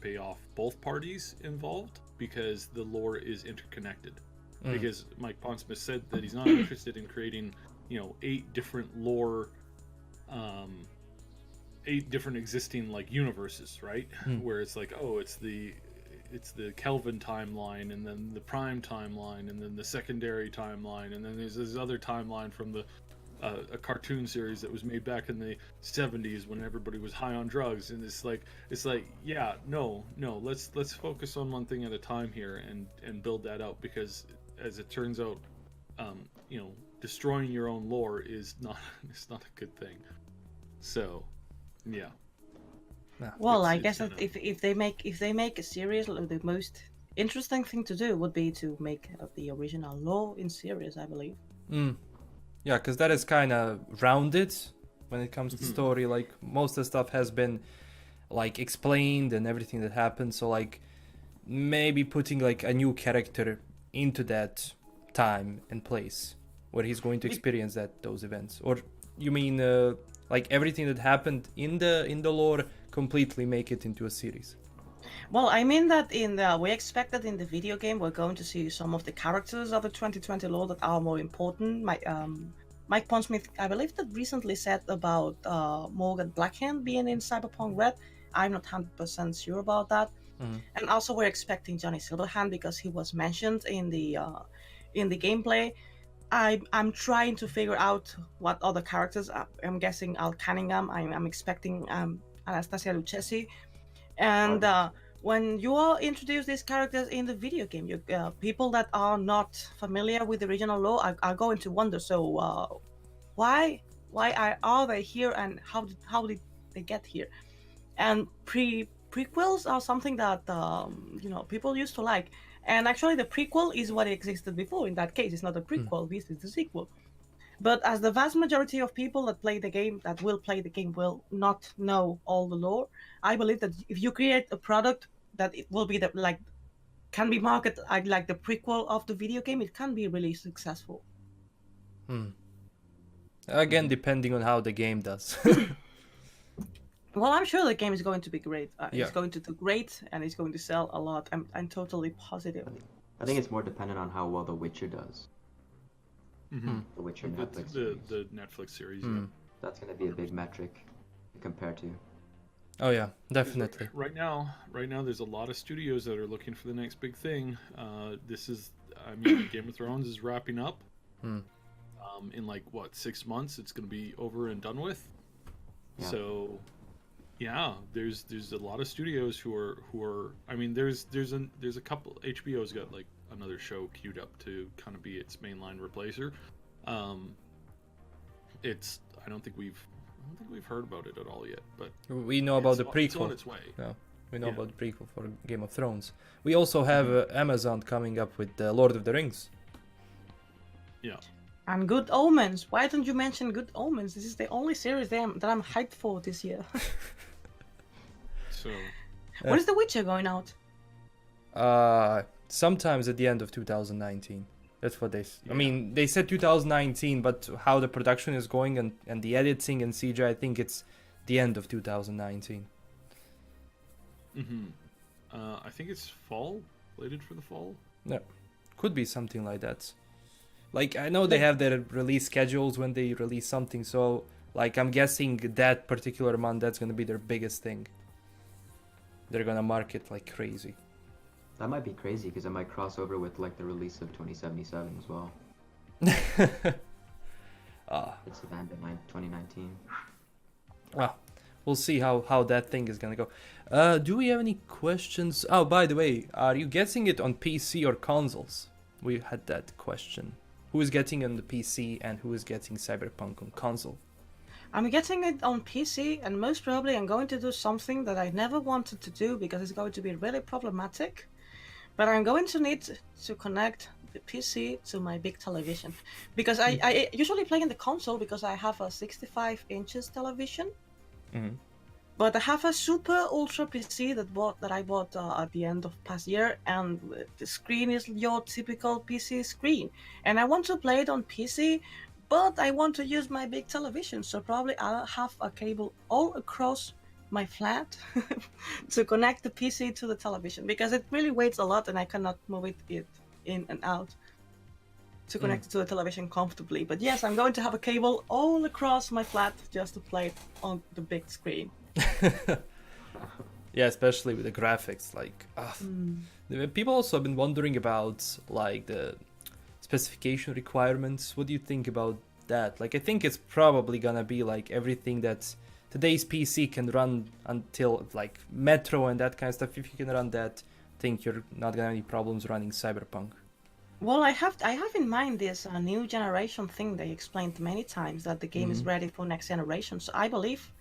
pay off both parties involved, because the lore is interconnected. Because Mike Pondsmith said that he's not interested in creating, 8 different lore, 8 different existing like universes, right? Where it's like, it's the Kelvin timeline, and then the Prime timeline, and then the secondary timeline, and then there's this other timeline from the a cartoon series that was made back in the 70s when everybody was high on drugs. And it's like let's focus on one thing at a time here and build that out, because as it turns out, destroying your own lore is not a good thing. So yeah. Well, I guess that if they make a series, the most interesting thing to do would be to make the original lore in series, I believe. Yeah, because that is kind of rounded when it comes to story. Like, most of the stuff has been like explained and everything that happened. So like maybe putting like a new character into that time and place where he's going to experience those events. Or you mean like everything that happened in the lore, completely make it into a series? Well, I mean that we expect that in the video game we're going to see some of the characters of the 2020 lore that are more important. Mike Pondsmith, I believe, that recently said about Morgan Blackhand being in Cyberpunk Red. I'm not 100% sure about that. And also we're expecting Johnny Silverhand, because he was mentioned in the gameplay. I'm trying to figure out what other characters. I'm guessing Al Cunningham. I'm expecting Anastasia Lucchesi. And when you all introduce these characters in the video game, people that are not familiar with the original lore are going to wonder. So why are they here, and how did they get here? And prequels are something that people used to like. And actually, the prequel is what existed before. In that case, it's not a prequel; this is the sequel. But as the vast majority of people that will play the game will not know all the lore, I believe that if you create a product that it will be can be marketed like the prequel of the video game, it can be really successful. Again, depending on how the game does. Well, I'm sure the game is going to be great. It's going to do great, and it's going to sell a lot. I'm totally positive. I think it's more dependent on how well The Witcher does. The Witcher Netflix series. The Netflix series. That's going to be a big metric to compare to. Oh yeah, definitely. Right now, there's a lot of studios that are looking for the next big thing. Game of Thrones is wrapping up. In 6 months, it's going to be over and done with. Yeah. So, yeah, there's a lot of studios who are. I mean, there's a couple. HBO's got another show queued up to kind of be its mainline replacer. I don't think we've heard about it at all yet, but we know about the prequel. It's on its way. Yeah, we know about the prequel for Game of Thrones. We also have Amazon coming up with Lord of the Rings. Yeah. And Good Omens. Why don't you mention Good Omens? This is the only series that I'm hyped for this year. So, when is The Witcher going out? Sometimes at the end of 2019. That's what they. I mean, they said 2019, but how the production is going and the editing and CGI, I think it's the end of 2019. I think it's fall, slated for the fall. Yeah, could be something like that. I know they have their release schedules when they release something, so I'm guessing that particular month that's gonna be their biggest thing. They're gonna market like crazy. That might be crazy because it might cross over with like the release of 2077 as well. It's abandoned in 2019. We'll see how that thing is gonna go. Do we have any questions? Oh, by the way, are you getting it on PC or consoles? We had that question. Who is getting on the PC and who is getting Cyberpunk on console? I'm getting it on PC, and most probably I'm going to do something that I never wanted to do because it's going to be really problematic. But I'm going to need to connect the PC to my big television. Because I usually play in the console because I have a 65 inches television. Mm-hmm. But I have a super ultra PC that I bought at the end of past year, and the screen is your typical PC screen. And I want to play it on PC, but I want to use my big television, so probably I'll have a cable all across my flat to connect the PC to the television, because it really weighs a lot and I cannot move it in and out to connect it to the television comfortably. But yes, I'm going to have a cable all across my flat just to play it on the big screen. Yeah, especially with the graphics, like people also have been wondering about like the specification requirements. What do you think about that? Like, I think it's probably gonna be like everything that today's PC can run until like Metro and that kind of stuff. If you can run that, I think you're not gonna have any problems running Cyberpunk. Well, I have in mind this new generation thing they explained many times, that the game is ready for next generation. So I believe,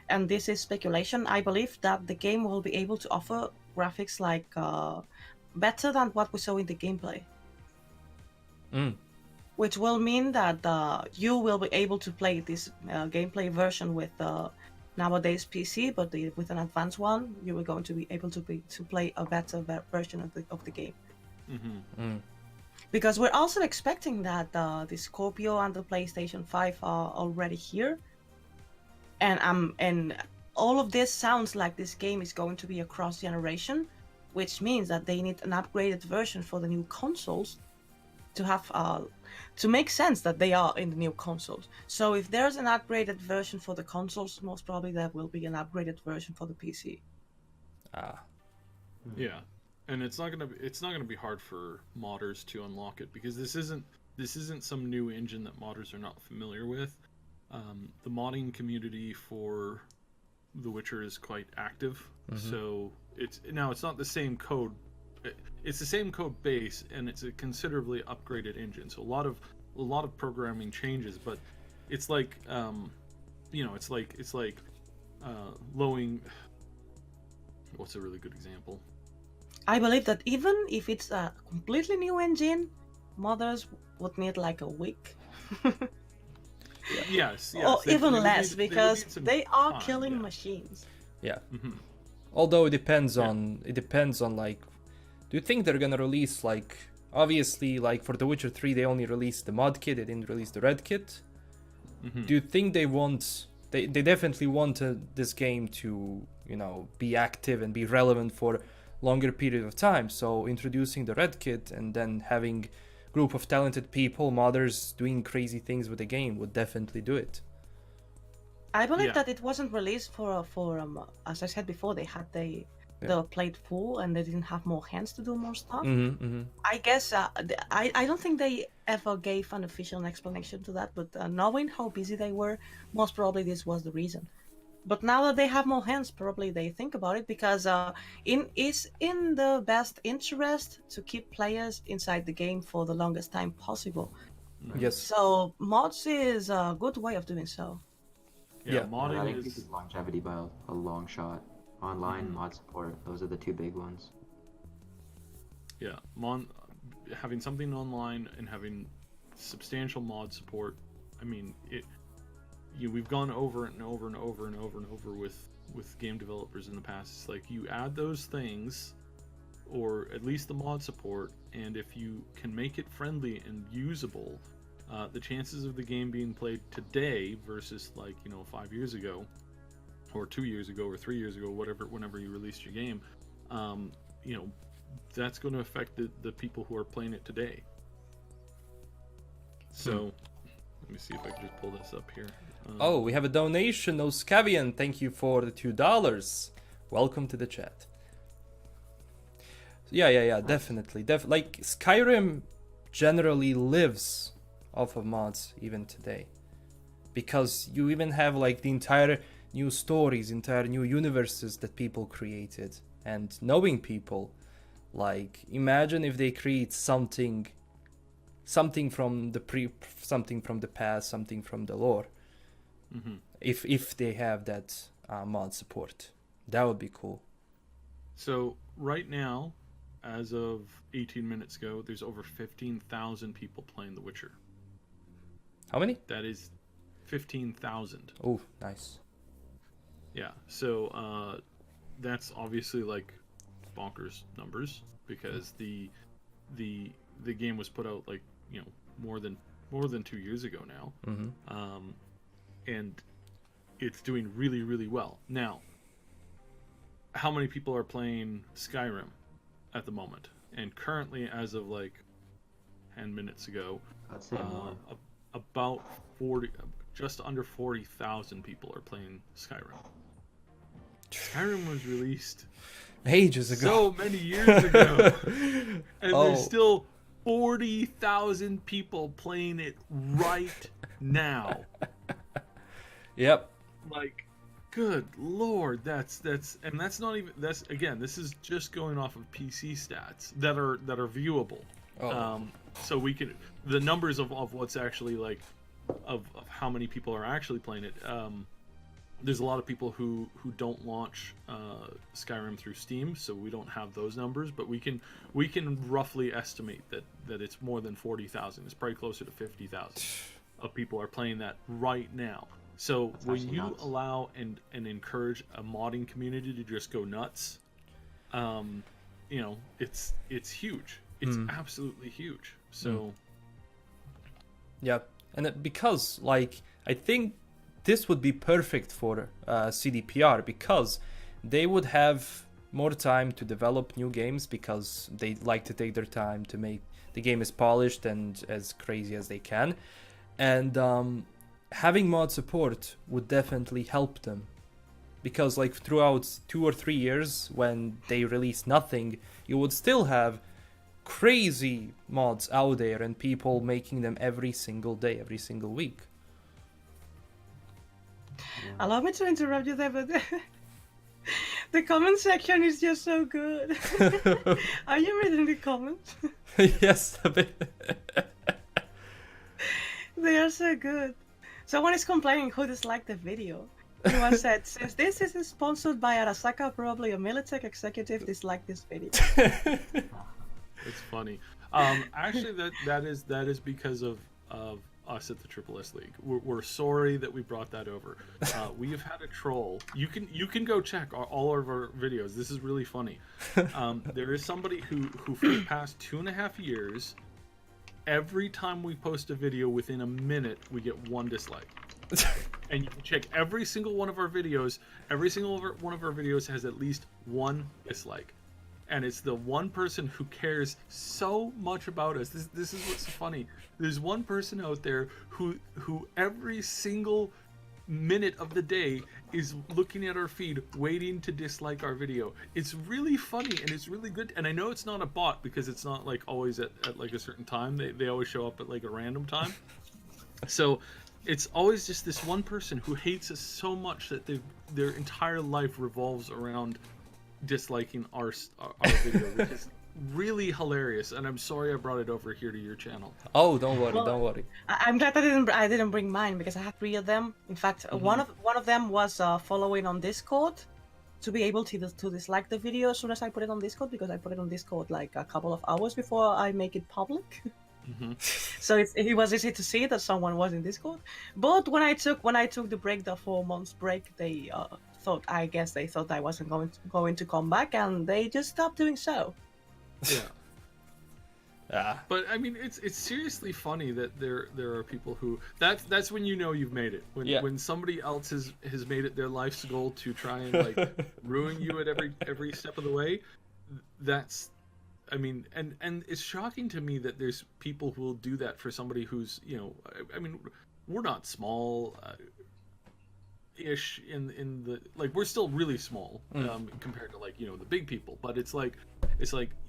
and this is speculation, I believe that the game will be able to offer graphics like better than what we saw in the gameplay. Which will mean that you will be able to play this gameplay version with nowadays PC, but with an advanced one, you are going to be able to play a better version of the game. Because we're also expecting that the Scorpio and the PlayStation 5 are already here, and all of this sounds like this game is going to be a cross generation, which means that they need an upgraded version for the new consoles to have to make sense that they are in the new consoles. So if there's an upgraded version for the consoles, most probably there will be an upgraded version for the PC. Yeah, and it's not gonna be hard for modders to unlock it, because this isn't some new engine that modders are not familiar with. The modding community for The Witcher is quite active, so it's not the same code. It's the same code base, and it's a considerably upgraded engine. So a lot of programming changes, but it's like it's like lowing. What's a really good example? I believe that even if it's a completely new engine, modders would need like a week. Yes. Or even less, because they are killing machines. Yeah. Although it depends on like, do you think they're gonna release, like, obviously, like for The Witcher 3 they only released the mod kit, they didn't release the red kit. Do you think they definitely want this game to, be active and be relevant for longer period of time, so introducing the red kit and then having group of talented people, modders, doing crazy things with the game would definitely do it. I believe that it wasn't released for as I said before, they had the plate full and they didn't have more hands to do more stuff. I guess I don't think they ever gave an official explanation to that, but knowing how busy they were, most probably this was the reason. But now that they have more hands, probably they think about it, because it's in the best interest to keep players inside the game for the longest time possible. Yes. So mods is a good way of doing so. Yeah, modding that increases longevity by a long shot. Online mod support, those are the two big ones. Yeah, having something online and having substantial mod support. I mean, we've gone over it and over and over and over and over with game developers in the past. It's like you add those things, or at least the mod support, and if you can make it friendly and usable, the chances of the game being played today versus 5 years ago, or 2 years ago, or 3 years ago, whenever you released your game, that's going to affect the people who are playing it today. So let me see if I can just pull this up here. We have a donation, Oscavian. Thank you for the $2. Welcome to the chat. Yeah, definitely. Like Skyrim generally lives off of mods even today, because you even have like the entire new stories, entire new universes that people created, and knowing people, like imagine if they create something from the something from the past, something from the lore. If they have that mod support, that would be cool. So right now, as of 18 minutes ago, there's over 15,000 people playing The Witcher. How many? That is 15,000. Oh, nice. Yeah, so that's obviously like bonkers numbers, because the game was put out like, you know, more than 2 years ago now. And it's doing really, really well. Now, how many people are playing Skyrim at the moment? And currently, as of like 10 minutes ago, I'd say more. About 40, just under 40,000 people are playing Skyrim. Skyrim was released ages ago, so many years ago, and there's still 40,000 people playing it right now. Yep. Like, good lord, that's not even, this is just going off of PC stats that are viewable. So we can, the numbers of what's actually like of how many people are actually playing it. There's a lot of people who don't launch Skyrim through Steam, so we don't have those numbers, but we can roughly estimate that it's more than 40,000. It's probably closer to 50,000 of people are playing that right now. So That's when you nuts. allow and encourage a modding community to just go nuts, you know, it's huge. It's absolutely huge. So yeah, and because like I think this would be perfect for CDPR, because they would have more time to develop new games, because they like to take their time to make the game as polished and as crazy as they can. And having mod support would definitely help them, because like throughout 2 or 3 years when they release nothing, you would still have crazy mods out there and people making them every single day, every single week. Allow me to interrupt you there, but the comment section is just so good. Are you reading the comments? Yes, a bit. They are so good. Someone is complaining who disliked the video. Someone said, since this is sponsored by Arasaka, probably a Militech executive disliked this video. it's funny. Actually, that is because of us at the TripleSLeague. We're sorry that we brought that over. We have had a troll. You can go check all of our videos. This is really funny. There is somebody who for the past 2.5 years, every time we post a video, within a minute we get one dislike. And you can check every single one of our videos. Every single one of our videos has at least one dislike. And it's the one person who cares so much about us. This is what's funny. There's one person out there who every single minute of the day is looking at our feed, waiting to dislike our video. It's really funny and it's really good. And I know it's not a bot, because it's not like always at like a certain time. They always show up at like a random time. So it's always just this one person who hates us so much that their entire life revolves around disliking our video, which is really hilarious. And I'm sorry I brought it over here to your channel. Oh, don't worry. I'm glad I didn't bring mine, because I have 3 of them. In fact, one of them was following on Discord to be able to dislike the video as soon as I put it on Discord, because I put it on Discord like a couple of hours before I make it public. So it was easy to see that someone was in Discord. But when I took the break, the 4 months break, they thought I wasn't going to come back, and they just stopped doing so. Yeah. But I mean, it's seriously funny that there are people who that's when you know you've made it. When somebody else has made it their life's goal to try and like ruin you at every step of the way. That's, I mean, and it's shocking to me that there's people who will do that for somebody who's, you know, I mean, we're not small. ish in the like we're still really small compared to like the big people, but it's like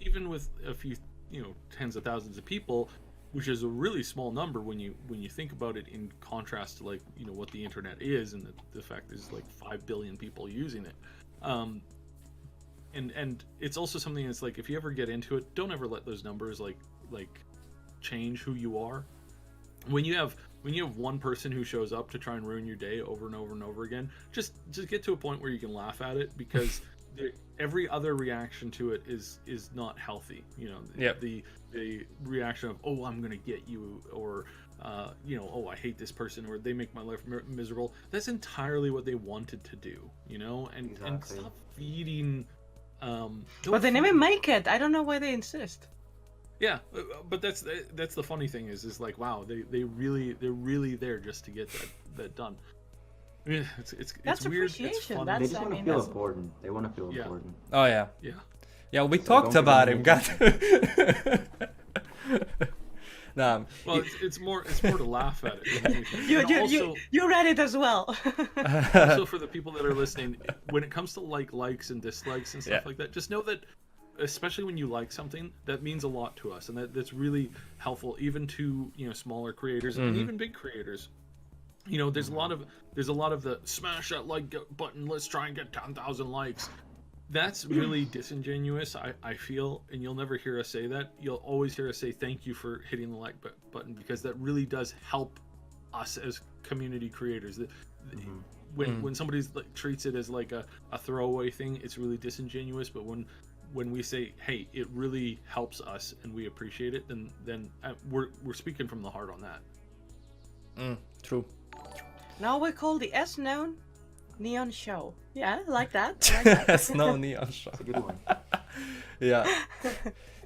even with a few tens of thousands of people, which is a really small number when you think about it in contrast to like what the internet is, and the fact there's like 5 billion people using it. And it's also something that's like, if you ever get into it, don't ever let those numbers like change who you are. When you have one person who shows up to try and ruin your day over and over and over again, just get to a point where you can laugh at it, because every other reaction to it is not healthy. The reaction of, oh, I'm gonna get you, or oh, I hate this person, or they make my life miserable. That's entirely what they wanted to do, and stop feeding. But they never make it. I don't know why they insist. Yeah, but that's the funny thing is like, wow, they're really there just to get that done. I mean, it's weird. It's fun. They just want to feel important. They want to feel important. Oh yeah. Yeah. We So talked about him. Nah. Well, it's more to laugh at it. You read it as well. Also, for the people that are listening, when it comes to likes and dislikes and stuff like that, just know that, especially when you like something, that means a lot to us, and that's really helpful, even to smaller creators and even big creators. There's a lot of the smash that like button, let's try and get 10,000 likes. That's really disingenuous, I feel, and you'll never hear us say that. You'll always hear us say thank you for hitting the like button, because that really does help us as community creators. When somebody's treats it as like a throwaway thing, it's really disingenuous. But when we say, hey, it really helps us and we appreciate it, then we're speaking from the heart on that. True. Now we call the S-Known Neon Show. Yeah, I like that. S-Known Neon Show. That's a good one. Yeah.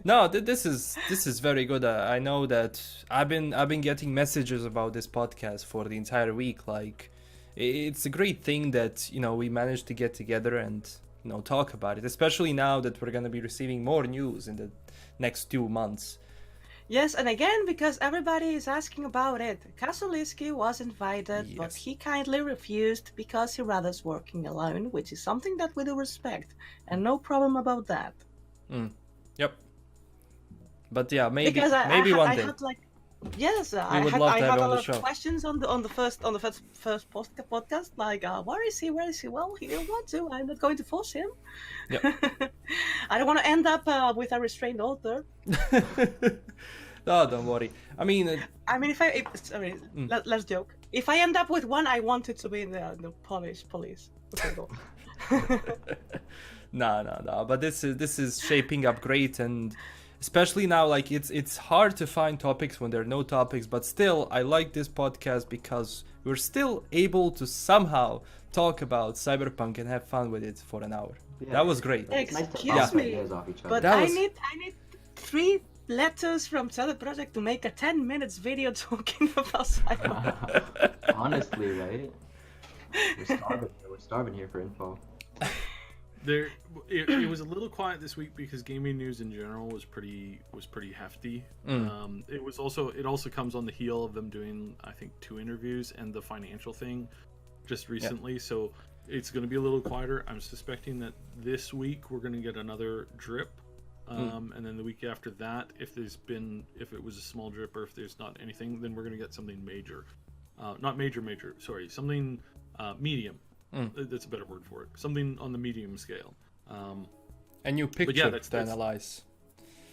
No, this is very good. I know that I've been getting messages about this podcast for the entire week. Like, it's a great thing that we managed to get together and talk about it, especially now that we're gonna be receiving more news in the next 2 months. Yes, and again, because everybody is asking about it, Kazuliski was invited, but he kindly refused because he rather's working alone, which is something that we do respect, and no problem about that. Yep. But yeah, maybe because maybe one day. Yes, I would had love to have a him on the lot show. of questions on the first podcast, like where is he? Well, he didn't want to. I'm not going to force him. Yep. I don't want to end up with a restrained order. No, don't worry. I mean, let's joke. If I end up with one, I want it to be in the Polish police. Okay, go. No. But this is shaping up great, and especially now, like it's hard to find topics when there are no topics. But still, I like this podcast because we're still able to somehow talk about Cyberpunk and have fun with it for an hour. Yeah. That was great. Excuse me, but I need 3 letters from the project to make a 10 minutes video talking about Cyberpunk. Honestly, right? We're starving here for info. It was a little quiet this week because gaming news in general was pretty hefty. It also comes on the heel of them doing, I think, 2 interviews and the financial thing just recently. So it's going to be a little quieter. I'm suspecting that this week we're going to get another drip. And then the week after that, if it was a small drip or if there's not anything, then we're going to get something major. Not major, sorry, something medium. That's a better word for it. Something on the medium scale. A new picture to analyze.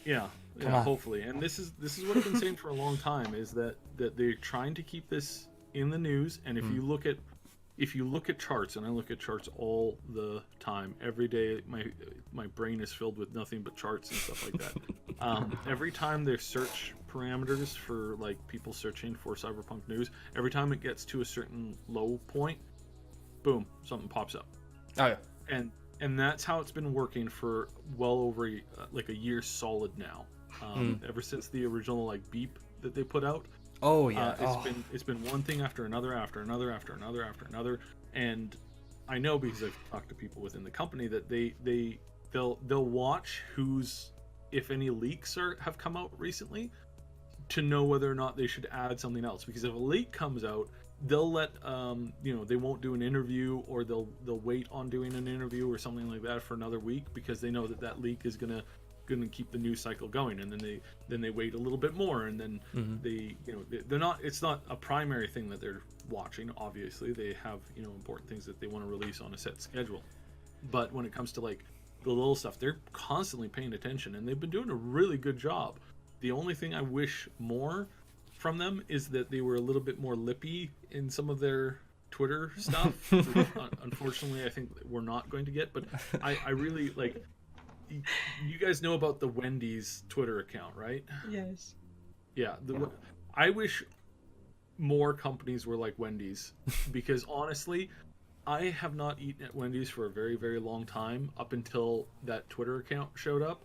Yeah, hopefully. And this is what I've been saying for a long time, is that they're trying to keep this in the news. And if you look at charts, and I look at charts all the time, every day, my brain is filled with nothing but charts and stuff like that. Every time there's search parameters for like people searching for Cyberpunk news, every time it gets to a certain low point, boom, something pops up. Oh yeah. And that's how it's been working for well over like a year solid now. Ever since the original like beep that they put out. Oh yeah. It's been one thing after another, and I know because I've talked to people within the company that they'll watch if any leaks have come out recently, to know whether or not they should add something else. Because if a leak comes out they'll let they won't do an interview, or they'll wait on doing an interview or something like that for another week, because they know that leak is gonna keep the news cycle going, and then they wait a little bit more, and then they're not, it's not a primary thing that they're watching. Obviously they have important things that they want to release on a set schedule, but when it comes to like the little stuff, they're constantly paying attention, and they've been doing a really good job. The only thing I wish more from them is that they were a little bit more lippy in some of their Twitter stuff. Unfortunately, I think we're not going to get, but I really like. You guys know about the Wendy's Twitter account, right? Yes. Yeah. I wish more companies were like Wendy's, because honestly, I have not eaten at Wendy's for a very, very long time, up until that Twitter account showed up,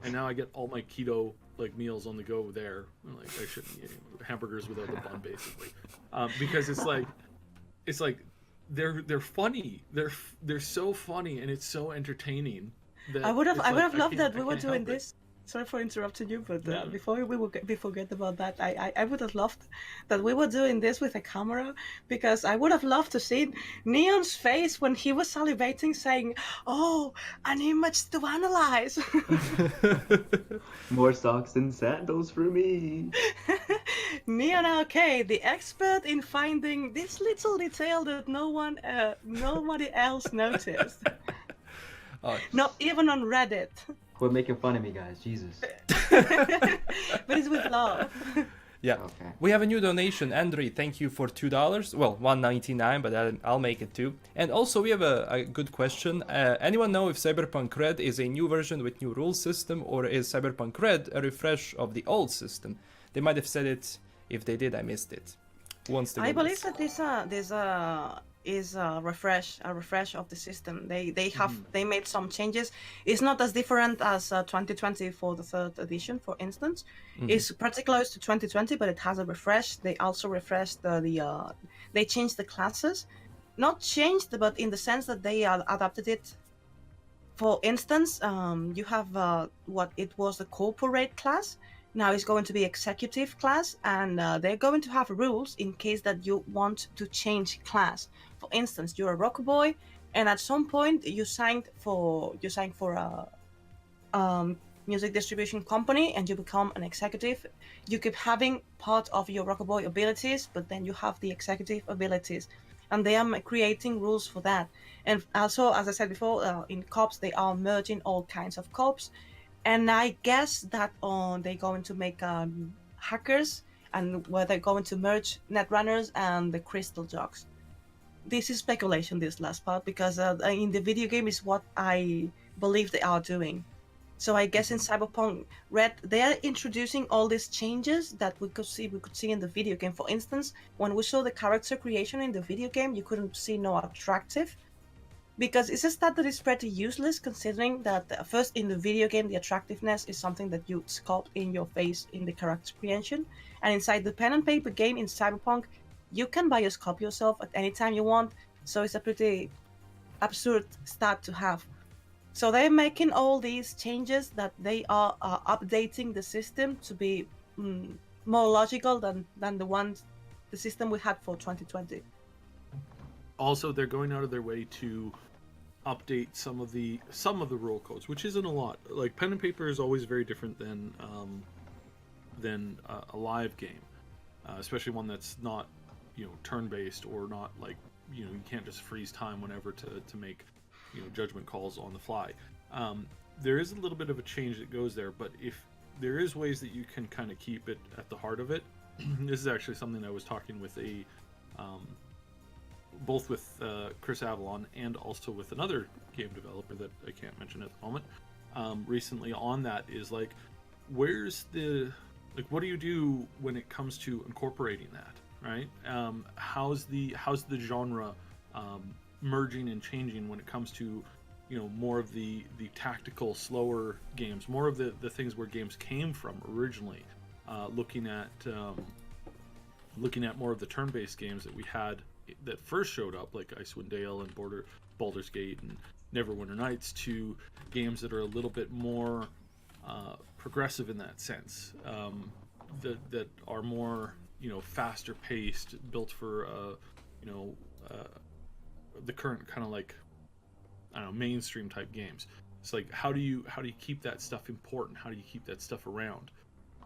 and now I get all my keto like meals on the go there. Like I shouldn't eat hamburgers without the bun, basically, because it's like they're funny. They're so funny, and it's so entertaining. I would have loved that we were doing this. Sorry for interrupting you, but before we forget about that, I would have loved that we were doing this with a camera, because I would have loved to see Neon's face when he was salivating, saying, "Oh, an image to analyze." More socks and sandals for me. TheNeonArcade, the expert in finding this little detail that nobody else noticed. Not even on Reddit. Quit making fun of me, guys. Jesus. But it's with love. Yeah. Okay. We have a new donation. Andre, thank you for $2. Well, $1.99, but I'll make it too. And also we have a good question. Anyone know if Cyberpunk Red is a new version with new rule system, or is Cyberpunk Red a refresh of the old system? They might have said it. If they did, I missed it. Who wants to go I believe this? that this is a refresh of the system. They made some changes. It's not as different as 2020 for the third edition, for instance. It's pretty close to 2020, but it has a refresh. They also refreshed they changed the classes, not changed, but in the sense that they adapted it. For instance, you have what it was the corporate class. Now it's going to be executive class, and they're going to have rules in case that you want to change class. For instance, you're a rock boy, and at some point you signed for a music distribution company, and you become an executive. You keep having part of your rock boy abilities, but then you have the executive abilities, and they are creating rules for that. And also, as I said before, in cops they are merging all kinds of cops. And I guess that they're going to make hackers, and where they're going to merge netrunners and the crystal jogs. This is speculation, this last part, because in the video game is what I believe they are doing. So I guess in Cyberpunk Red, they are introducing all these changes that we could see in the video game. For instance, when we saw the character creation in the video game, you couldn't see no attractive. Because it's a stat that is pretty useless, considering that first in the video game, the attractiveness is something that you sculpt in your face in the character creation. And inside the pen and paper game in Cyberpunk, you can buy a sculpt yourself at any time you want. So it's a pretty absurd stat to have. So they're making all these changes that they are updating the system to be more logical than the system we had for 2020. Also, they're going out of their way to update some of the rule codes, which isn't a lot. Like pen and paper is always very different than a live game, especially one that's not turn-based, or not like you can't just freeze time whenever to make judgment calls on the fly. There is a little bit of a change that goes there, but if there is ways that you can kind of keep it at the heart of it. This is actually something I was talking with both with Chris Avalon and also with another game developer that I can't mention at the moment recently on that, is like, where's what do you do when it comes to incorporating that, right? How's the genre merging and changing when it comes to more of the tactical, slower games, more of the things where games came from originally, looking at more of the turn-based games that we had that first showed up, like Icewind Dale and Baldur's Gate and Neverwinter Nights, to games that are a little bit more progressive in that sense, that are more faster paced, built for the current kind of like, I don't know, mainstream type games. It's like, how do you keep that stuff important? How do you keep that stuff around?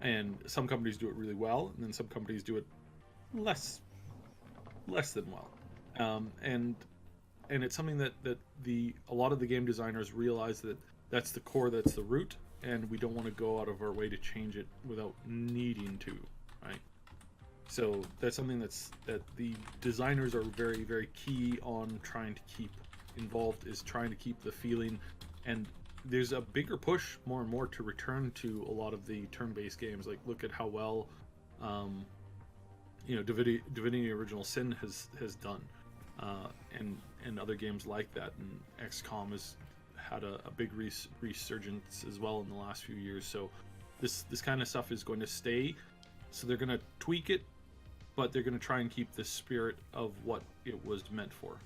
And some companies do it really well, and then some companies do it less than well. And it's something that a lot of the game designers realize that that's the core, that's the root, and we don't want to go out of our way to change it without needing to, right? So that's something that the designers are very, very key on trying to keep involved, is trying to keep the feeling. And there's a bigger push more and more to return to a lot of the turn-based games. Like, look at how well Divinity Original Sin has done, and other games like that. And XCOM has had a big resurgence as well in the last few years. So this kind of stuff is going to stay. So they're going to tweak it, but they're going to try and keep the spirit of what it was meant for.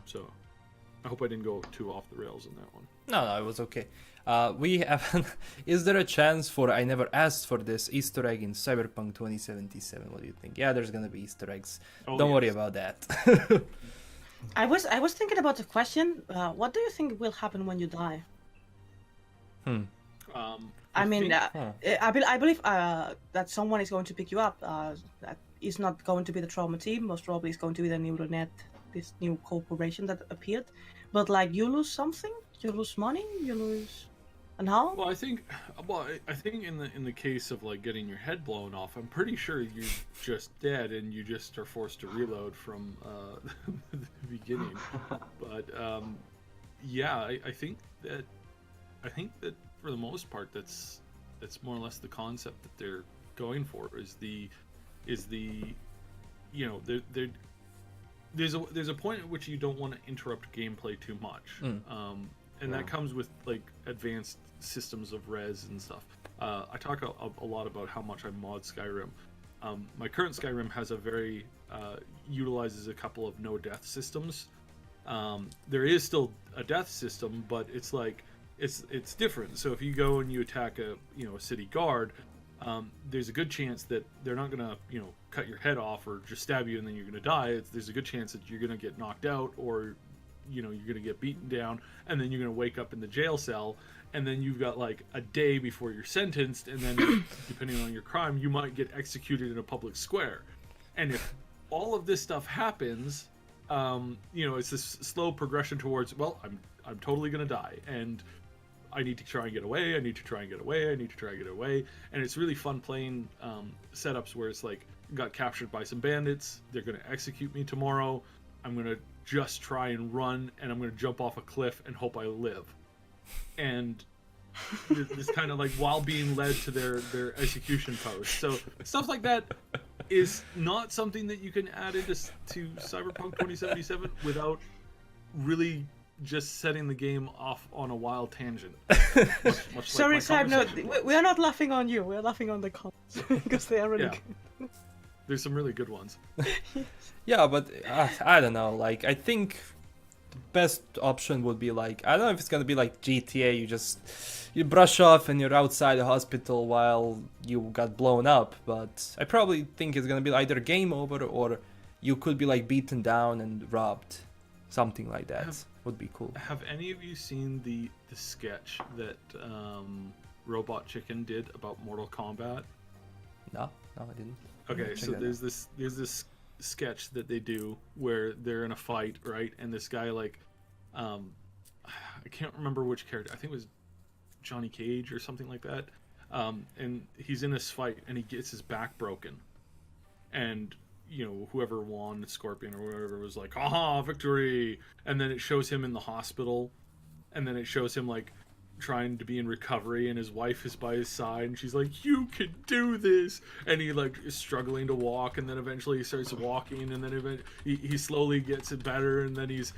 So I hope I didn't go too off the rails in that one. No, it was okay. We have. Is there a chance for, I never asked for this, Easter egg in Cyberpunk 2077? What do you think? Yeah, there's gonna be Easter eggs. Don't worry about that. I was thinking about the question. What do you think will happen when you die? I believe that someone is going to pick you up. That is not going to be the Trauma team. Most probably it's going to be the Neuronet, this new corporation that appeared. But like, you lose something, you lose money, you lose, and how? Well, I think in the case of like getting your head blown off, I'm pretty sure you're just dead and you just are forced to reload from the beginning. But yeah, I think that for the most part, that's more or less the concept that they're going for. There's a point at which you don't want to interrupt gameplay too much, and that comes with like advanced systems of res and stuff. I talk a lot about how much I mod Skyrim. My current Skyrim has utilizes a couple of no death systems. There is still a death system, but it's like it's different. So if you go and you attack a city guard, there's a good chance that they're not gonna cut your head off or just stab you and then you're gonna die. There's a good chance that you're gonna get knocked out, or you're gonna get beaten down, and then you're gonna wake up in the jail cell, and then you've got like a day before you're sentenced, and then depending on your crime, you might get executed in a public square. And if all of this stuff happens, it's this slow progression towards, well, I'm totally gonna die, and I need to try and get away, I need to try and get away, I need to try and get away. And it's really fun playing setups where it's like, got captured by some bandits, they're going to execute me tomorrow, I'm going to just try and run, and I'm going to jump off a cliff and hope I live. And this kind of like, while being led to their execution post. So stuff like that is not something that you can add into Cyberpunk 2077 without really just setting the game off on a wild tangent. Much Sorry, like Cyber, no, we are not laughing on you. We are laughing on the comments because they are really good. There's some really good ones. Yeah, but I don't know. Like, I think the best option would be like, I don't know if it's gonna be like GTA. You brush off and you're outside the hospital while you got blown up. But I probably think it's gonna be either game over, or you could be like beaten down and robbed. Something like that would be cool. Have any of you seen the sketch that Robot Chicken did about Mortal Kombat? No, I didn't. Okay, so there's this sketch that they do where they're in a fight, right? And this guy, like, I can't remember which character. I think it was Johnny Cage or something like that. And he's in this fight and he gets his back broken, and whoever won, Scorpion or whatever, was like, aha, victory. And then it shows him in the hospital, and then it shows him like trying to be in recovery, and his wife is by his side, and she's like, you can do this. And he like is struggling to walk, and then eventually he starts walking, and then he slowly gets it better, and then he's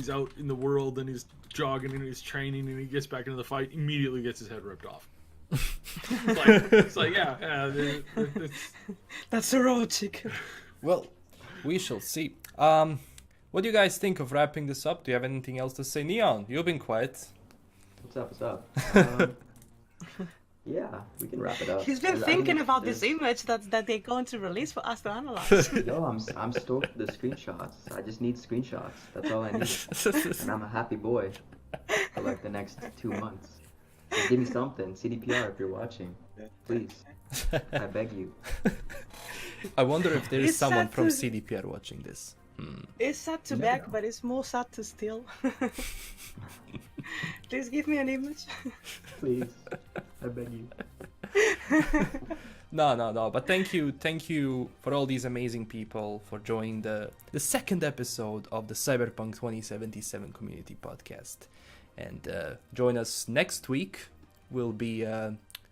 out in the world, and he's jogging and he's training, and he gets back into the fight, immediately gets his head ripped off. It's like yeah, that's erotic. Well, we shall see. What do you guys think of wrapping this up? Do you have anything else to say? Neon, you've been quiet. What's up? Yeah, we can wrap it up. He's been I thinking mean, about this there's- image that they're going to release for us to analyze. Yo, I'm stoked for the screenshots. I just need screenshots. That's all I need. And I'm a happy boy for like the next 2 months. Just give me something. CDPR, if you're watching, please. I beg you. I wonder if there is It's someone sad from to- CDPR watching this. It's sad to You beg, never know. but it's more sad to steal. Please give me an image. Please. I beg you. No. But thank you for all these amazing people for joining the second episode of the Cyberpunk 2077 Community Podcast. And join us next week. We'll be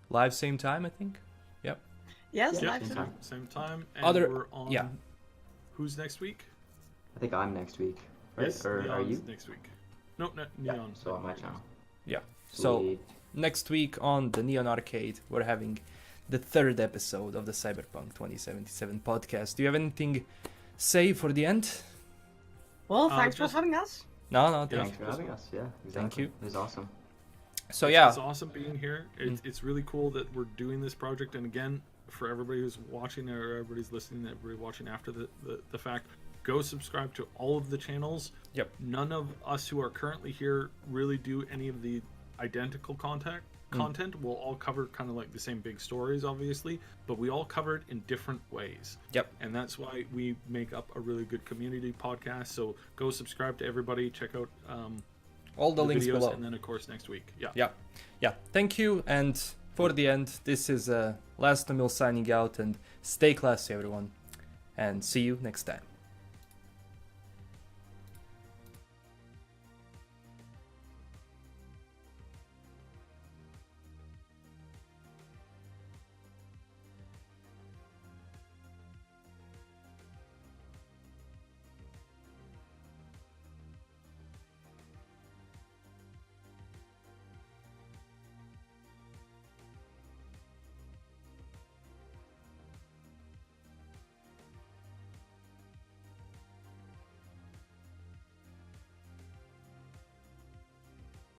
live same time, I think. Yep. Yes, Yeah, live same stream. Same time. And Other- we're on. yeah. Who's next week? I think I'm next week, right? Yes, Or are Neon's you? next week. No, not Yeah, Neon. so on my channel. Yeah. So Sweet. next week on the Neon Arcade, we're having the third episode of the Cyberpunk 2077 podcast. Do you have anything say for the end? Well, thanks just- for having us. No, Yeah. Thanks for having us. Yeah, exactly. you. It was awesome. So It's yeah, awesome being here. It's really cool that we're doing this project. And again, for everybody who's watching or everybody's listening, everybody watching after the fact, go subscribe to all of the channels. Yep. None of us who are currently here really do any of the identical content. We'll all cover kind of like the same big stories, obviously, but we all cover it in different ways. Yep. And that's why we make up a really good community podcast. So go subscribe to everybody. Check out all the links videos, below. and then of course next week. Yeah. Yeah. Thank you. And for the end, this is LastKnownMeal signing out. And stay classy, everyone. And see you next time.